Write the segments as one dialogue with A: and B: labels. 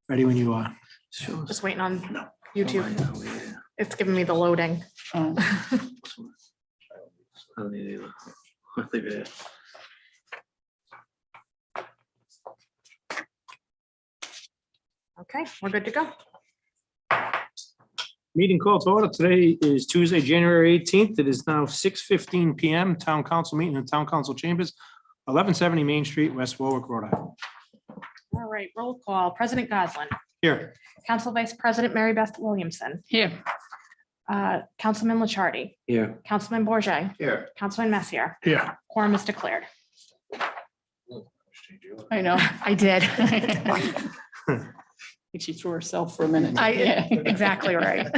A: Ready when you are.
B: Sure.
C: Just waiting on
B: No.
C: YouTube.
B: Oh, yeah.
C: It's giving me the loading.
B: Oh. I don't need either. I'll leave it here.
C: Okay, we're good to go.
A: Meeting called to order. Today is Tuesday, January 18th. It is now 6:15 PM. Town Council meeting in Town Council Chambers, 1170 Main Street, West Warwick, Rhode Island.
C: All right, roll call. President Goslin,
A: Here.
C: Council Vice President Mary Beth Williamson. Here. Councilman Lichardi,
B: Here.
C: Councilman Bourget,
B: Here.
C: Councilman Messier.
A: Here.
C: Quorum is declared.
D: I know.
C: I did.
D: She threw herself for a minute.
C: Exactly right.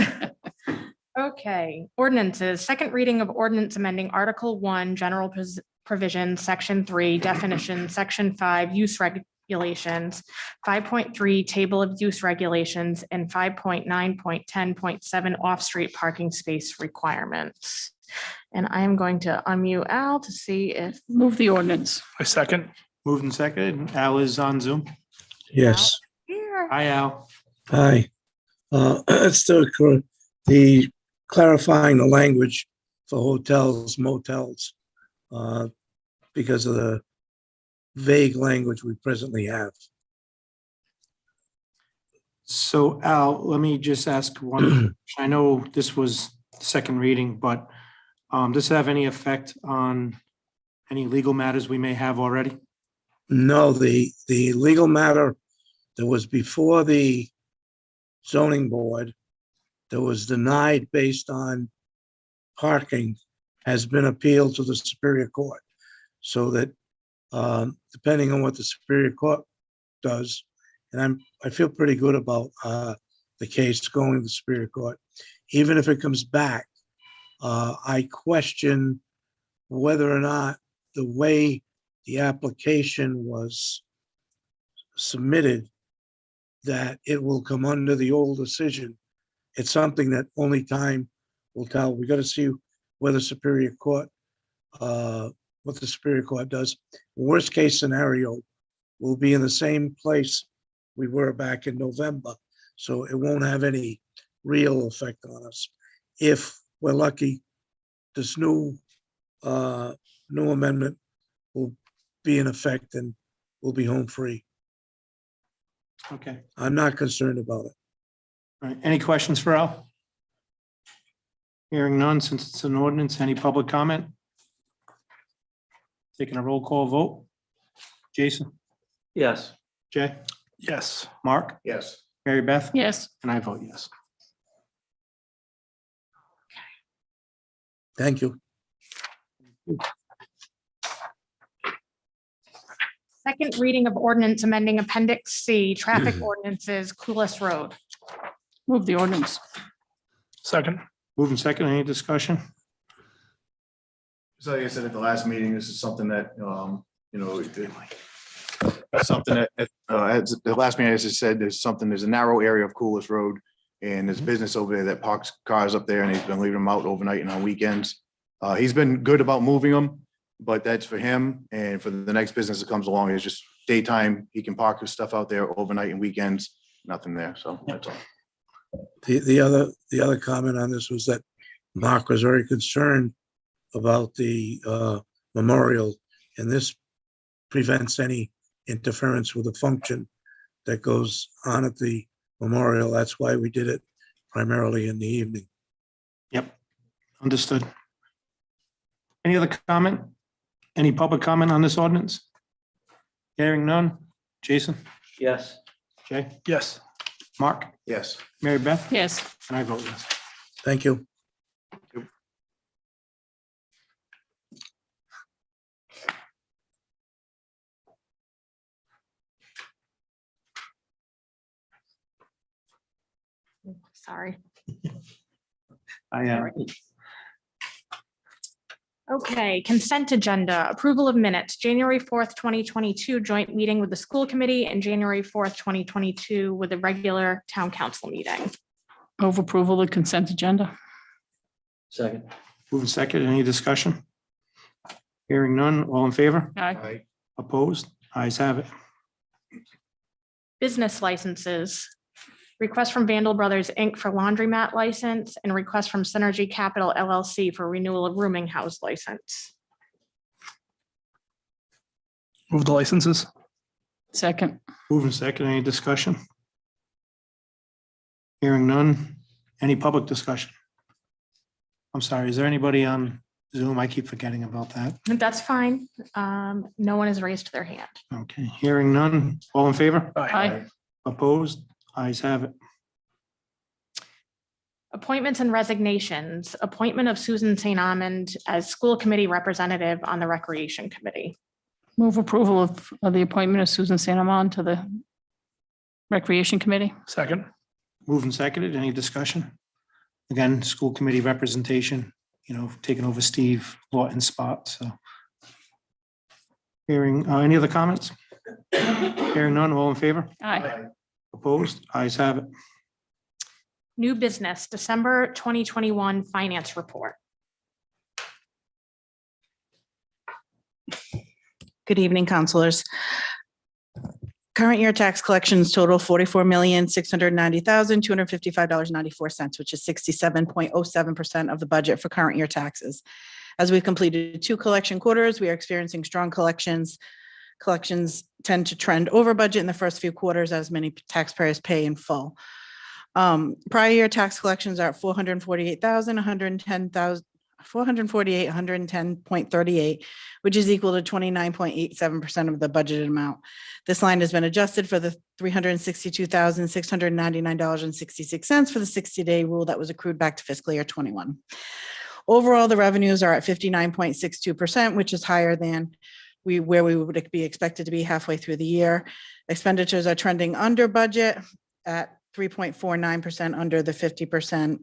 C: Okay, ordinances, second reading of ordinance amending Article 1, General Provision, Section 3, Definition, Section 5, Use Regulations, 5.3, Table of Use Regulations, and 5.9.10.7, Off-Street Parking Space Requirements. And I am going to unmute Al to see if
D: Move the ordinance.
A: A second. Moved and seconded. Al is on Zoom.
E: Yes,
C: here.
A: Hi, Al.
E: hi. It's the clarifying the language for hotels, motels, because of the vague language we presently have.
A: So Al, let me just ask one. I know this was second reading, but does it have any effect on any legal matters we may have already?
E: No, the legal matter that was before the zoning board that was denied based on parking has been appealed to the Superior Court. So that depending on what the Superior Court does, and I feel pretty good about the case going to the Superior Court. Even if it comes back, I question whether or not the way the application was submitted, that it will come under the old decision. It's something that only time will tell. We got to see where the Superior Court, what the Superior Court does. Worst case scenario, we'll be in the same place we were back in November. So it won't have any real effect on us. If we're lucky, this new amendment will be in effect and we'll be home free.
A: Okay.
E: I'm not concerned about it.
A: All right. Any questions for Al? Hearing none, since it's an ordinance, any public comment? Taking a roll call vote. Jason?
B: Yes.
A: Jay? Yes. Mark?
B: Yes.
A: Mary Beth?
D: Yes.
A: And I vote yes.
E: Thank you.
C: Second reading of ordinance amending Appendix C, Traffic Ordinances, Coolest Road.
D: Move the ordinance.
A: Second. Moving second, any discussion?
F: So like I said at the last meeting, this is something that, something that, at the last meeting, as I said, there's a narrow area of Coolest Road. And there's business over there that parks cars up there and he's been leaving them out overnight and on weekends. He's been good about moving them, but that's for him. And for the next business that comes along, it's just daytime. He can park his stuff out there overnight and weekends, nothing there. So that's all.
E: The other comment on this was that Mark was very concerned about the memorial, and this prevents any interference with the function that goes on at the memorial. That's why we did it primarily in the evening.
A: Yep. Understood. Any other comment? Any public comment on this ordinance? Hearing none. Jason?
B: Yes.
A: Jay? Yes. Mark?
F: Yes.
A: Mary Beth?
D: Yes.
A: And I vote yes.
E: Thank you.
C: Sorry.
A: I am.
C: Okay, consent agenda, approval of minutes, January 4th, 2022, joint meeting with the school committee, and January 4th, 2022, with the regular town council meeting.
D: Move approval of consent agenda.
B: Second.
A: Moving second, any discussion? Hearing none, all in favor?
D: Aye.
A: Opposed? Ayes have it.
C: Business licenses. Request from Vandal Brothers, Inc. for laundromat license and request from Synergy Capital LLC for renewal of rooming house license.
G: Move the licenses.
D: Second.
A: Moving second, any discussion? Hearing none. Any public discussion? I'm sorry, is there anybody on Zoom? I keep forgetting about that.
C: That's fine. No one has raised their hand.
A: Okay, hearing none. All in favor?
D: Aye.
A: Opposed? Ayes have it.
C: Appointments and resignations. Appointment of Susan St. Amand as school committee representative on the Recreation Committee.
D: Move approval of the appointment of Susan St. Amand to the Recreation Committee.
G: Second.
A: Moving seconded, any discussion? Again, school committee representation, taking over Steve Lawton's spot, so. Hearing, any other comments? Hearing none, all in favor?
D: Aye.
A: Opposed? Ayes have it.
C: New business, December 2021 finance report.
H: Good evening, counselors. Current year tax collections total $44,690,255.94, which is 67.07% of the budget for current year taxes. As we've completed 2 collection quarters, we are experiencing strong collections. Collections tend to trend over budget in the first few quarters as many taxpayers pay in full. Prior year tax collections are at $410,110.38, which is equal to 29.87% of the budgeted amount. This line has been adjusted for the $362,699.66 for the 60-day rule that was accrued back to fiscal year 21. Overall, the revenues are at 59.62%, which is higher than where we would be expected to be halfway through the year. Expenditures are trending under budget at 3.49% under the 50%.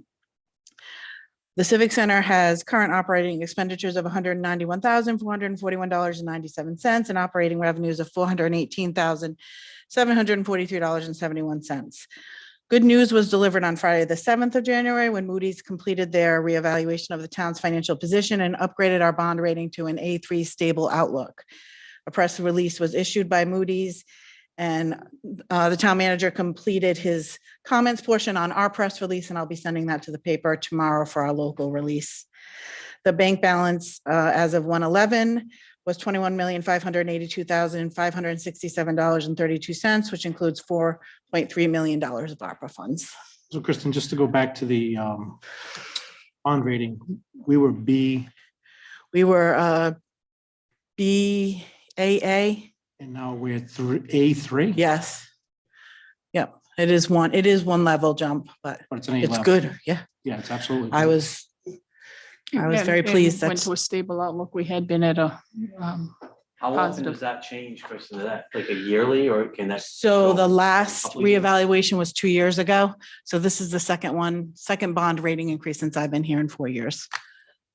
H: The Civic Center has current operating expenditures of $191,441.97 and operating revenues of $418,743.71. Good news was delivered on Friday, the 7th of January, when Moody's completed their reevaluation of the town's financial position and upgraded our bond rating to an A3 stable outlook. A press release was issued by Moody's, and the town manager completed his comments portion on our press release, and I'll be sending that to the paper tomorrow for our local release. The bank balance as of 1/11 was $21,582,567.32, which includes $4.3 million of ARPA funds.
A: So Kristen, just to go back to the bond rating, we were B,
H: We were BAA.
A: and now we're A3?
H: Yes. Yep. It is one level jump, but
A: But it's an A
H: it's
A: level.
H: good. Yeah.
A: Yeah, it's absolutely.
H: I
A: good.
H: was very
D: And
H: pleased.
D: Went
H: That's
D: to a stable outlook. We had been at a,
B: How often
D: Positive.
B: does that change, Kristen? Is that like a yearly or can that?
H: so
B: go
H: the last
B: couple years?
H: reevaluation was 2 years ago. So this is the second bond rating increase since I've been here in 4 years.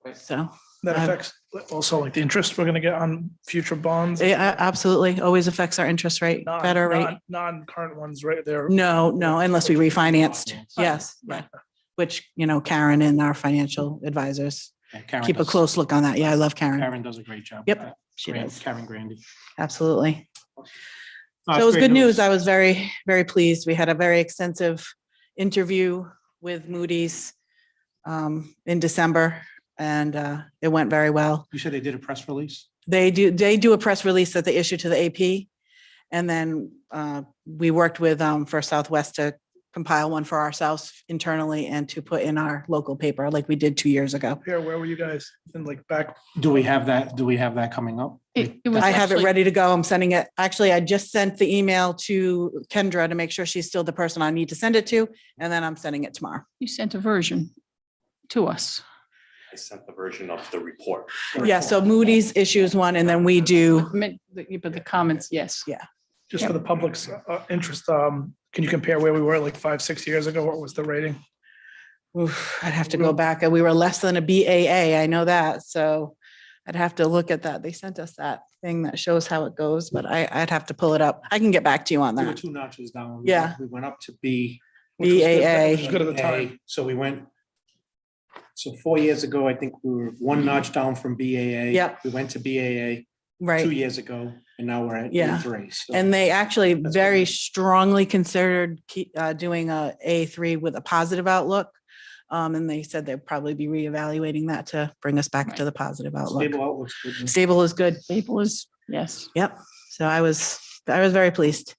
B: Right.
H: So
G: That affects also like the interest we're gonna get on future bonds.
H: it absolutely always affects our interest rate, better rate.
G: Non-current ones, right there.
H: No, unless we refinanced.
A: Finance.
H: Yes, yeah. Which, Karen and our financial advisors
A: Yeah, Karen
H: keep a
A: does-
H: close look on that. Yeah, I love Karen.
A: Karen does a great job.
H: Yep,
A: with that.
H: she
A: Gran-
H: does.
A: Karen Grandy.
H: Absolutely.
A: No,
H: So
A: it's
H: it was
A: great
H: good news. I was very, very pleased. We had a very extensive interview with Moody's in December, and it went very well.
A: You said they did a press release?
H: They do a press release that they issue to the AP. And then we worked with First Southwest to compile one for ourselves internally and to put in our local paper like we did 2 years ago.
G: Here, where were you guys? In like back,
A: Do we have that? Do we have that coming up?
D: it was
H: I have it
D: actually-
H: ready to go. I'm sending it. Actually, I just sent the email to Kendra to make sure she's still the person I need to send it to. And then I'm sending it tomorrow.
D: You sent a version to us.
I: I sent the version of the report.
H: Yeah, so Moody's issues one and then we do.
D: But the comments, yes.
G: just for the public's interest, can you compare where we were like 5-6 years ago? What was the rating?
H: Oof, I'd have to go back. We were less than a BAA. I know that. So I'd have to look at that. They sent us that thing that shows how it goes, but I'd have to pull it up. I can get back to you on
A: We were
H: that.
A: 2 notches down.
H: Yeah.
A: We went up to B.
G: Which was good-
H: BAA.
G: Which was good at the time.
A: So we went. So 4 years ago, I think we were 1 notch down from BAA.
H: Yep.
A: We went to BAA 2
H: Right.
A: years ago, and now we're at
H: Yeah.
A: A3. So
H: And they actually
A: That's
H: very
A: good.
H: strongly considered doing a A3 with a positive outlook. And they said they'd probably be reevaluating that to bring us back to the positive outlook.
A: Stable outlook's good. yeah.
H: Stable is good.
D: Staple is, yes.
H: Yep. So I was very pleased.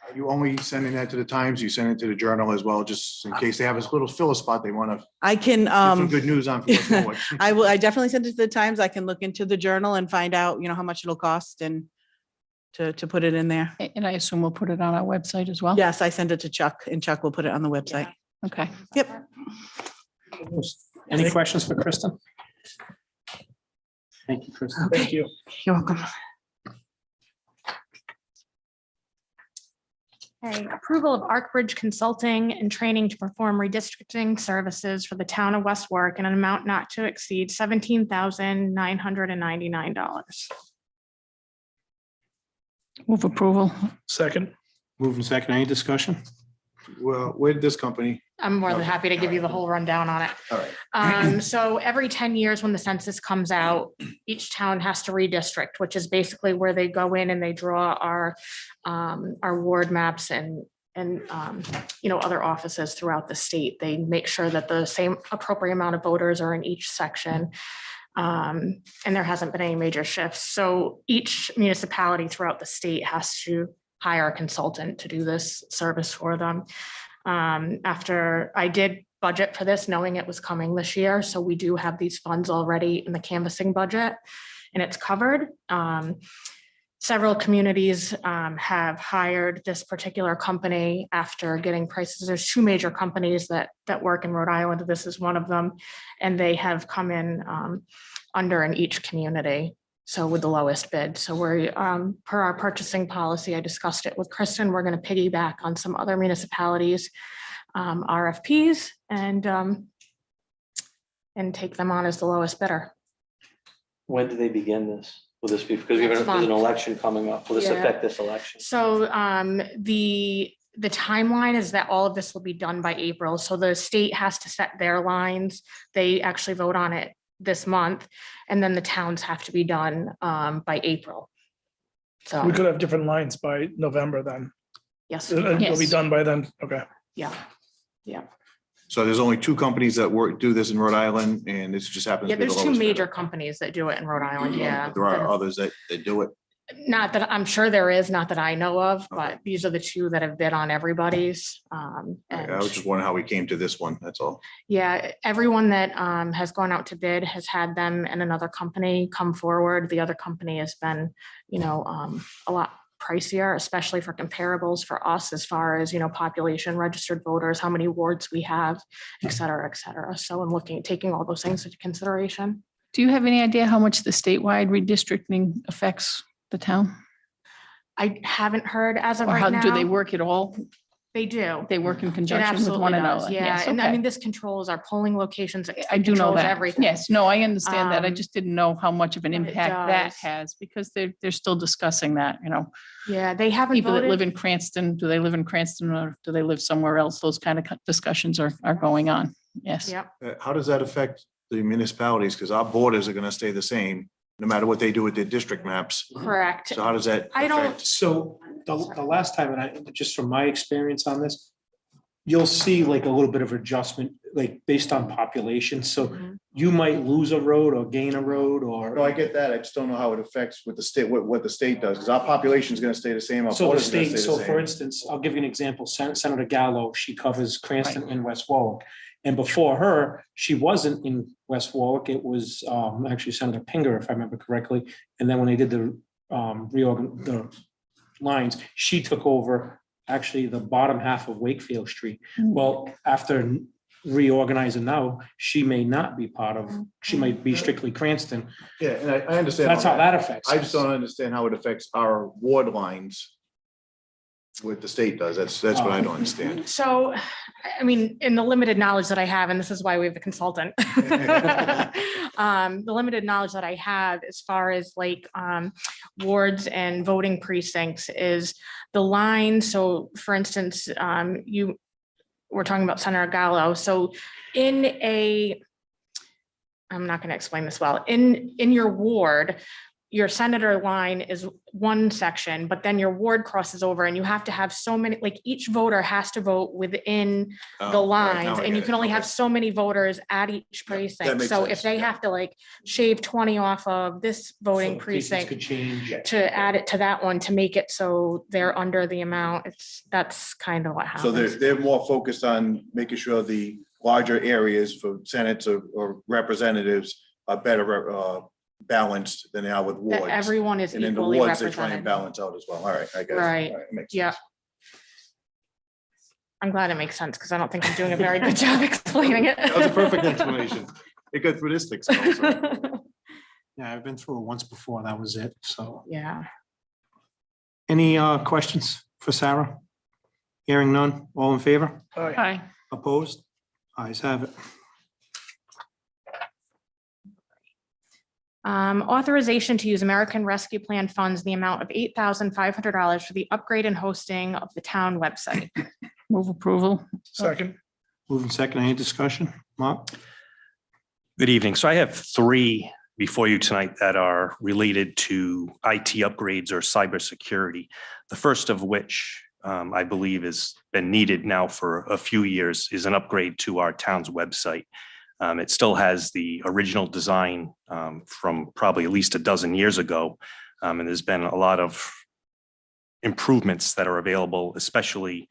F: Are you only sending that to the Times? You send it to the Journal as well, just in case they have a little filler spot they want to
H: I can,
F: get some good news on for what's forward.
H: I definitely sent it to the Times. I can look into the Journal and find out, how much it'll cost and to put it in there.
D: And I assume we'll put it on our website as well?
H: Yes, I sent it to Chuck and Chuck will put it on the website.
D: Okay.
H: Yep.
A: Any questions for Kristen? Thank you, Kristen.
G: Thank you.
H: You're welcome.
C: Okay, approval of Arkbridge Consulting and Training to perform redistricting services for the town of West Warwick in an amount not to exceed $17,999.
D: Move approval.
G: Second.
A: Moving second, any discussion?
F: Well, where did this company?
C: I'm more than
F: Okay.
C: happy to give you the whole rundown on it.
F: All right.
C: So every 10 years when the census comes out, each town has to redistrict, which is basically where they go in and they draw our ward maps and other offices throughout the state. They make sure that the same appropriate amount of voters are in each section. And there hasn't been any major shifts. So each municipality throughout the state has to hire a consultant to do this service for them. After I did budget for this, knowing it was coming this year. So we do have these funds already in the canvassing budget and it's covered. Several communities have hired this particular company after getting prices. There's two major companies that work in Rhode Island. This is one of them. And they have come in under in each community. So with the lowest bid. So we're, per our purchasing policy, I discussed it with Kristen, we're going to piggyback on some other municipalities, RFPs and take them on as the lowest bidder.
B: When do they begin this? Will this be, because
C: Next
B: there's an
C: month.
B: election coming up, will this
C: Yeah.
B: affect this election?
C: So the timeline is that all of this will be done by April. So the state has to set their lines. They actually vote on it this month, and then the towns have to be done by April. So,
G: We could have different lines by November then.
C: yes,
G: It'll be
D: Yes.
G: done by then. Okay.
C: yeah.
F: So there's only two companies that do this in Rhode Island, and this just happens
C: Yeah,
F: to be the
C: there's two
F: lowest
C: major
F: bidder.
C: companies that do it in Rhode Island, yeah.
F: There are others that do it.
C: Not that, I'm sure there is, not that I know of, but
F: Okay.
C: these are the two that have bid on everybody's.
F: I
C: And
F: was just wondering how we came to this one, that's all.
C: yeah, everyone that has gone out to bid has had them and another company come forward. The other company has been, a lot pricier, especially for comparables for us as far as, population, registered voters, how many wards we have, et cetera, et cetera. So I'm taking all those things into consideration.
D: Do you have any idea how much the statewide redistricting affects the town?
C: I haven't heard as of
D: Or
C: right
D: how
C: now.
D: do they work at all?
C: They do.
D: They work in
C: It
D: conjunction with one
C: absolutely does,
D: another?
C: yeah.
D: Yes,
C: And I
D: okay.
C: mean, this controls our polling locations. It
D: I do know
C: controls
D: that.
C: Everything.
D: Yes, no, I understand that. I
C: Um,
D: just didn't know how much of an
C: but it
D: impact that
C: does.
D: has because they're still discussing that,
C: Yeah, they haven't
D: people that live
C: voted.
D: in Cranston, do they live in Cranston or do they live somewhere else? Those kind of discussions are going on. Yes.
C: Yep.
F: How does that affect the municipalities? Because our borders are gonna stay the same, no matter what they do with their district maps.
C: Correct.
F: So how does that?
C: I don't-
F: affect-
A: So the last time, and I, just from my experience on this, you'll see like a little bit of adjustment, like based on population. So
C: Mhm.
A: you might lose a road or gain a road
F: No,
A: or.
F: I get that. I just don't know how it affects with the state, what the state does, because our population is gonna stay the same. Our
A: So the
F: borders are gonna
A: state,
F: stay the
A: so for
F: same.
A: instance, I'll give you an example. Senator Gallo, she covers Cranston and West Warwick. And before her, she wasn't in West Warwick. It was actually Senator Pinger, if I remember correctly. And then when they did the the lines, she took over actually the bottom half of Wakefield Street.
D: Mm.
A: Well, after reorganizing now, she may not be part of, she might be strictly Cranston.
F: Yeah, and I understand.
A: That's
F: all
A: how that affects.
F: I just
A: us.
F: don't understand how it affects our ward lines. What the state does. That's what I don't understand.
C: So, I mean, in the limited knowledge that I have, and this is why we have a consultant. The limited knowledge that I have as far as like wards and voting precincts is the line. So for instance, we're talking about Senator Gallo. So I'm not going to explain this well, in your ward, your senator line is one section, but then your ward crosses over and you have to have so many, like each voter has to vote within
F: Oh,
C: the
F: right, now
C: lines
F: I
C: and you
F: get
C: can
F: it.
C: only have
F: Okay.
C: so many voters at each precinct.
F: makes
C: So
F: sense,
C: if they
F: yeah.
C: have to like shave 20 off of this voting
A: So precincts
C: precinct
A: could change.
C: to add it to that one to make it so they're under the amount, that's kind of what
F: So
C: happens.
F: they're more focused on making sure the larger areas for senates or representatives are better balanced than they are with
C: That
F: wards.
C: everyone is
F: And in the
C: equally
F: wards, they try and
C: represented.
F: balance out as well. All right, I guess.
C: Right.
F: Makes
C: Yeah.
F: sense.
C: I'm glad it makes sense because I don't think I'm doing a very good job explaining it.
F: That was a perfect explanation. It got through this thick skull, so.
A: Yeah, I've been through it once before. That was it. So
C: Yeah.
A: any questions for Sarah? Hearing none. All in favor?
G: Aye.
D: Aye.
A: Opposed? Ayes have it.
C: Authorization to use American Rescue Plan funds, the amount of $8,500 for the upgrade and hosting of the town website.
D: Move approval.
G: Second.
A: Moving second, any discussion? Mark?
I: Good evening. So I have three before you tonight that are related to IT upgrades or cybersecurity. The first of which I believe has been needed now for a few years is an upgrade to our town's website. It still has the original design from probably at least a dozen years ago. And there's been a lot of improvements that are available, especially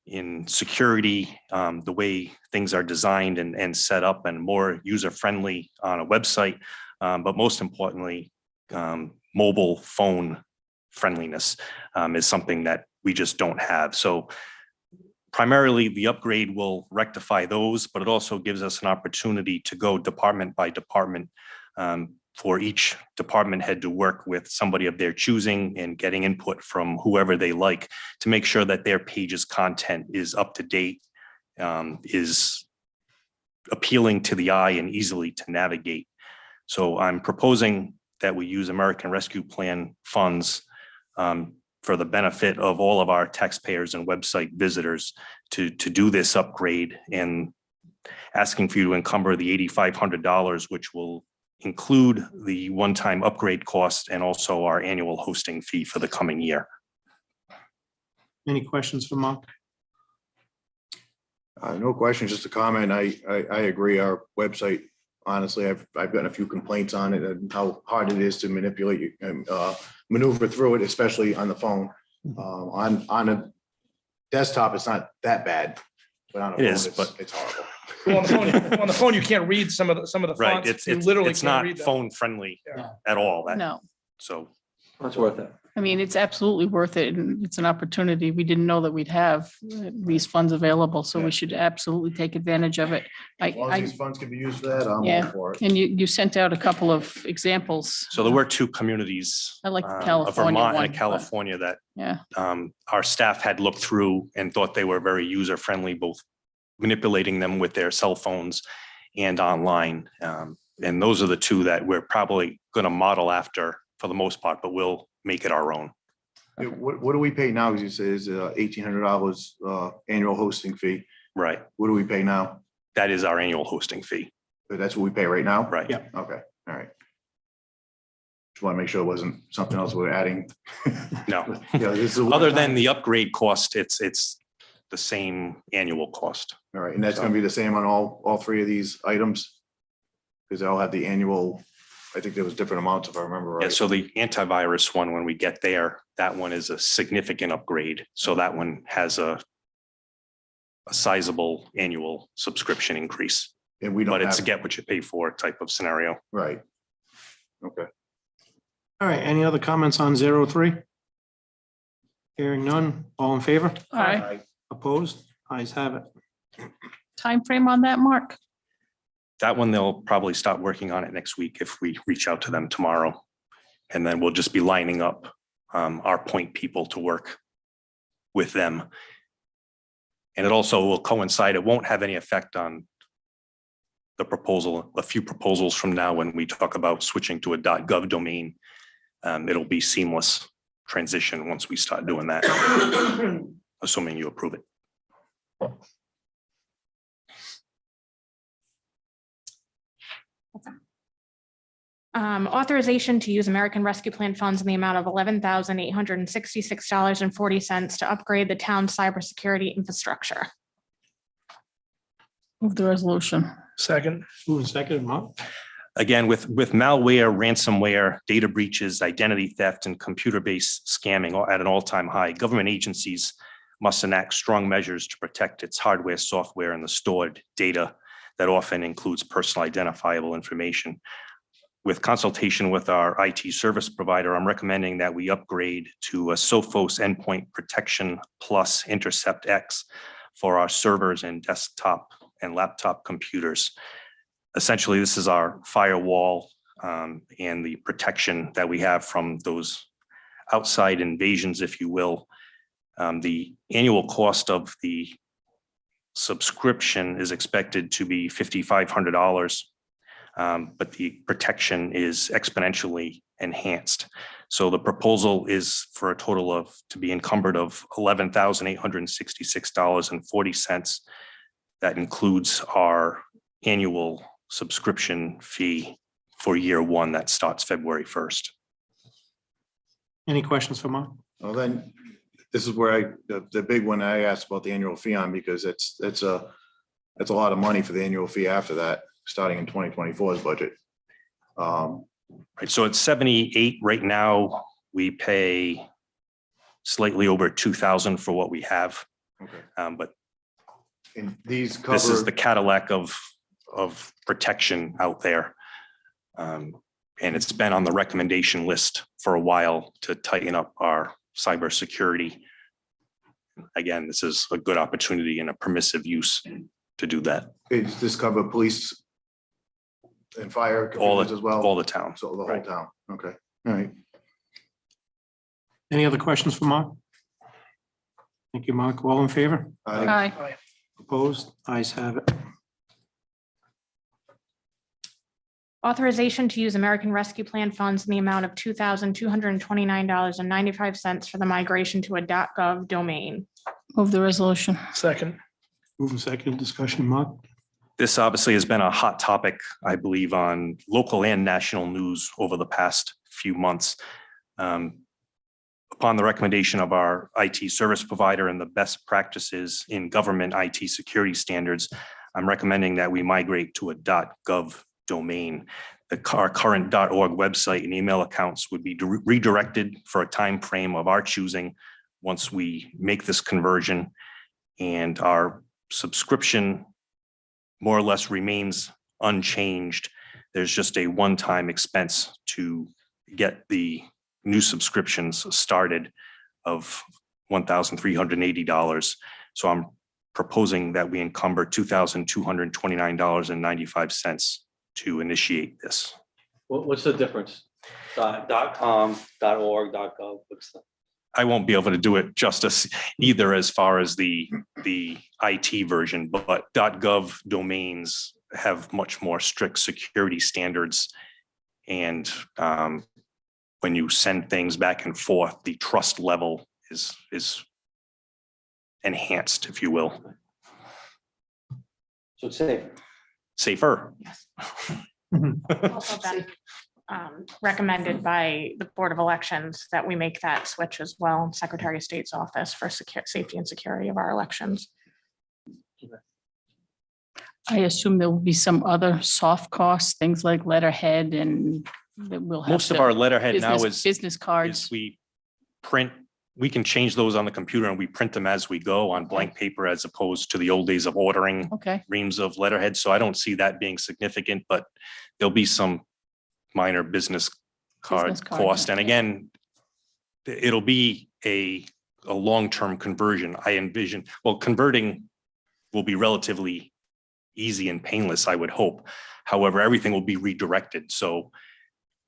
I: in security, the way things are designed and set up and more user-friendly on a website. But most importantly, mobile phone friendliness is something that we just don't have. So primarily, the upgrade will rectify those, but it also gives us an opportunity to go department by department for each department head to work with somebody of their choosing and getting input from whoever they like to make sure that their page's content is up to date, is appealing to the eye and easily to navigate. So I'm proposing that we use American Rescue Plan funds for the benefit of all of our taxpayers and website visitors to do this upgrade, and asking for you to encumber the $8,500, which will include the one-time upgrade cost and also our annual hosting fee for the coming year.
A: Any questions for Mark?
F: No questions, just a comment. I agree. Our website, honestly, I've gotten a few complaints on it and how hard it is to manipulate and maneuver through it, especially on the phone. On a desktop, it's not that bad, but on a
I: It
F: phone,
I: is, but-
F: it's horrible.
G: Well, on the phone, you can't read some of the
I: Right,
G: fonts. You
I: it's
G: literally
I: it's
G: can't
I: not
G: read them.
I: phone friendly
G: Yeah.
I: at all.
D: No,
I: So
B: That's worth it.
D: I mean, it's absolutely worth it and it's an opportunity. We didn't know that we'd have these funds available, so we should absolutely take advantage of it.
F: As long as
D: I,
F: these funds can be used for that, I'm all
D: Yeah.
F: for it.
D: and you sent out a couple of examples.
I: there were two communities.
D: I like the
I: a
D: California
I: Vermont and
D: one,
I: a
D: but-
I: California that
D: Yeah,
I: our staff had looked through and thought they were very user-friendly, both manipulating them with their cell phones and online. And those are the two that we're probably going to model after for the most part, but we'll make it our own.
F: What do we pay now? As you say, is $1,800 annual hosting fee.
I: Right.
F: What do we pay now?
I: That is our annual hosting fee.
F: That's what we pay right now?
I: Right.
A: Yeah.
F: Okay, all right. Just want to make sure it wasn't something else we're adding.
I: No.
F: Yeah, this is a
I: Other
F: one-time-
I: than the upgrade cost, it's the same annual cost.
F: All right, and that's gonna be the same on all three of these items? Because they all have the annual, I think there was different amounts if I remember
I: Yeah,
F: right.
I: so the antivirus one, when we get there, that one is a significant upgrade. So that one has a sizable annual subscription increase,
F: And we
I: but
F: don't
I: it's a
F: have,
I: get what you pay for type of scenario.
F: right. Okay,
A: All right, any other comments on 03? Hearing none, all in favor?
D: all right.
A: Opposed? Ayes have it.
D: Time frame on that, Mark?
I: That one, they'll probably start working on it next week if we reach out to them tomorrow. And then we'll just be lining up our point people to work with them. And it also will coincide, it won't have any effect on the proposal, a few proposals from now when we talk about switching to a .gov domain. It'll be seamless transition once we start doing that, assuming you approve it.
C: Authorization to use American Rescue Plan funds in the amount of $11,866.40 to upgrade the town's cybersecurity infrastructure.
D: Move the resolution.
G: Second.
A: Moving second, Mark.
I: Again, with malware, ransomware, data breaches, identity theft, and computer-based scamming at an all-time high, government agencies must enact strong measures to protect its hardware, software, and the stored data that often includes personal identifiable information. With consultation with our IT service provider, I'm recommending that we upgrade to a Sophos Endpoint Protection Plus Intercept X for our servers and desktop and laptop computers. Essentially, this is our firewall and the protection that we have from those outside invasions, if you will. The annual cost of the subscription is expected to be $5,500, but the protection is exponentially enhanced. So the proposal is for a total of, to be encumbered of $11,866.40. That includes our annual subscription fee for year one that starts February 1st.
A: Any questions for Mark?
F: Well, then, this is where the big one I asked about the annual fee on, because it's a lot of money for the annual fee after that, starting in 2024's budget.
I: Right, so it's 78 right now. We pay slightly over 2,000 for what we have.
F: Okay.
I: But
F: And these
I: this is
F: cover,
I: the Cadillac of protection out there. And it's been on the recommendation list for a while to tighten up our cybersecurity. Again, this is a good opportunity and a permissive use to do that.
F: does this cover police and fire
I: All
F: computers as well?
I: the town.
F: So the whole
I: Right.
F: town, okay, all right.
A: Any other questions for Mark? Thank you, Mark. All in favor?
D: Aye.
A: Opposed? Ayes have it.
C: Authorization to use American Rescue Plan funds in the amount of $2,229.95 for the migration to a .gov domain.
D: Move the resolution.
G: Second.
A: Moving second, discussion, Mark.
I: This obviously has been a hot topic, I believe, on local and national news over the past few months. Upon the recommendation of our IT service provider and the best practices in government IT security standards, I'm recommending that we migrate to a .gov domain. Our current .org website and email accounts would be redirected for a time frame of our choosing once we make this conversion, and our subscription more or less remains unchanged. There's just a one-time expense to get the new subscriptions started of $1,380. So I'm proposing that we encumber $2,229.95 to initiate this.
B: What's the difference? .com, .org, .gov, what's the?
I: I won't be able to do it justice either as far as the IT version, but .gov domains have much more strict security standards. And when you send things back and forth, the trust level is enhanced, if you will.
B: So it's safe.
I: Safer.
C: Also been recommended by the Board of Elections that we make that switch as well, Secretary of State's office for safety and security of our elections.
D: I assume there will be some other soft costs, things like letterhead and that we'll have.
I: Most of
D: to-
I: our letterhead now
D: Business cards.
I: is we can change those on the computer and we print them as we go on blank paper as opposed to the old days of ordering
D: Okay,
I: reams of letterhead. So I don't see that being significant, but there'll be some minor business card
D: Business card,
I: cost. And
D: yeah.
I: again, it'll be a long-term conversion. I envision, well, converting will be relatively easy and painless, I would hope. However, everything will be redirected. So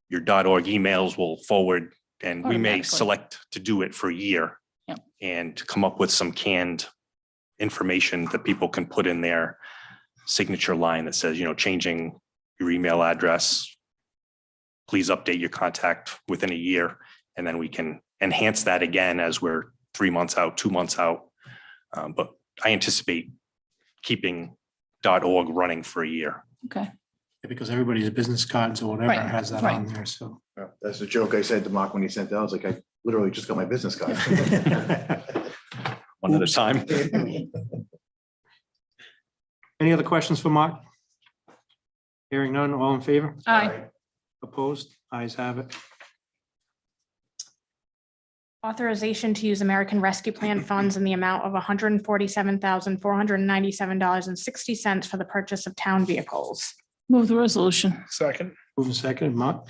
I: your .org emails will forward, and we may
D: Automatically.
I: select to do it for a year.
D: Yep.
I: And come up with some canned information that people can put in their signature line that says, changing your email address. Please update your contact within a year. And then we can enhance that again as we're 3 months out, 2 months out. But I anticipate keeping .org running for a year.
D: okay.
A: Because everybody's business cards or whatever
D: Right,
A: has that
D: right.
A: on there, so.
F: Yeah, that's the joke I said to Mark when he sent that. I was like, I literally just got my business card.
I: One at a time.
A: Any other questions for Mark? Hearing none, all in favor?
D: Aye.
A: Opposed? Ayes have it.
C: Authorization to use American Rescue Plan funds in the amount of $147,497.60 for the purchase of town vehicles.
D: Move the resolution.
G: Second.
A: Moving second, Mark.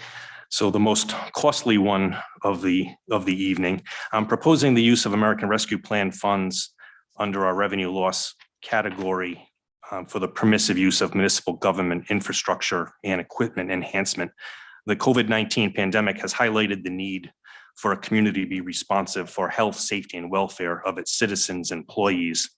I: So the most costly one of the evening, I'm proposing the use of American Rescue Plan funds under our revenue loss category for the permissive use of municipal government infrastructure and equipment enhancement. The COVID-19 pandemic has highlighted the need for a community to be responsive for health, safety, and welfare of its citizens, employees.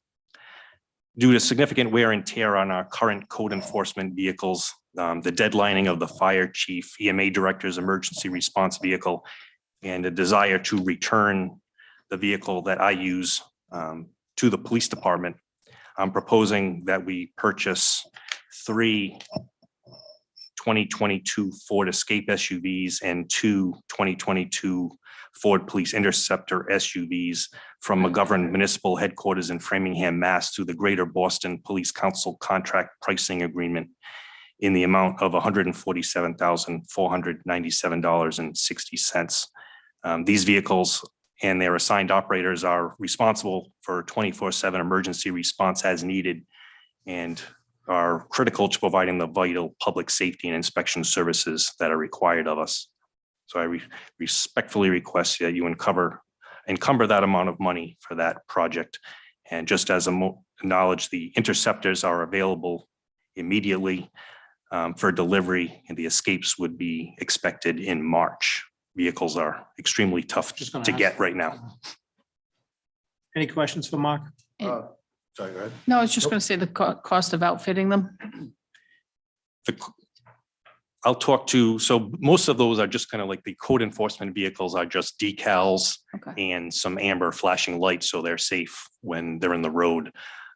I: Due to significant wear and tear on our current code enforcement vehicles, the deadlining of the fire chief, EMA director's emergency response vehicle, and a desire to return the vehicle that I use to the police department, I'm proposing that we purchase 3 2022 Ford Escape SUVs and 2 2022 Ford Police Interceptor SUVs from McGovern Municipal Headquarters in Framingham, Mass. To the Greater Boston Police Council Contract Pricing Agreement in the amount of $147,497.60. These vehicles and their assigned operators are responsible for 24/7 emergency response as needed and are critical to providing the vital public safety and inspection services that are required of us. So I respectfully request that you encumber that amount of money for that project. And just as a knowledge, the interceptors are available immediately for delivery, and the escapes would be expected in March. Vehicles are extremely tough
A: Just gonna
I: to
A: ask.
I: get right now.
A: Any questions for Mark?
F: Sorry, go ahead.
D: No, I was just going to say the cost of outfitting them.
I: I'll talk to, so most of those are just kind of like the code enforcement vehicles are just decals
D: Okay.
I: and some amber flashing lights, so they're safe when they're in the road.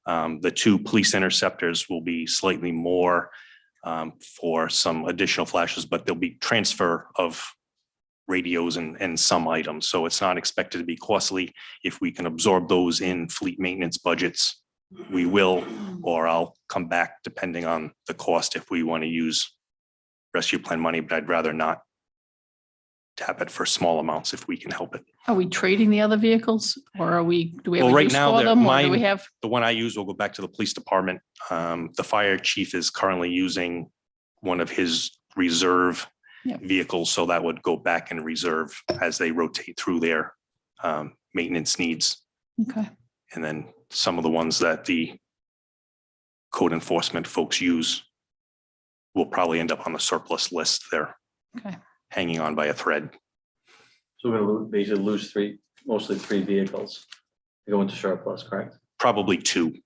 I: The 2 police interceptors will be slightly more for some additional flashes, but there'll be transfer of radios and some items. So it's not expected to be costly. If we can absorb those in fleet maintenance budgets, we will, or I'll come back depending on the cost if we want to use rescue plan money, but I'd rather not tap it for small amounts if we can help it.
D: Are we trading the other vehicles or do we have
I: Well,
D: a
I: right
D: use
I: now,
D: for
I: they're
D: them? Or do we
I: mine.
D: have?
I: The one I use will go back to the police department. The fire chief is currently using one of his reserve
D: Yep.
I: vehicles, so that would go back in reserve as they rotate through their maintenance needs.
D: Okay.
I: And then some of the ones that the code enforcement folks use will probably end up on the surplus list. They're
D: Okay.
I: hanging on by a thread.
B: So we're gonna basically lose mostly three vehicles to go into surplus, correct?
I: Probably 2.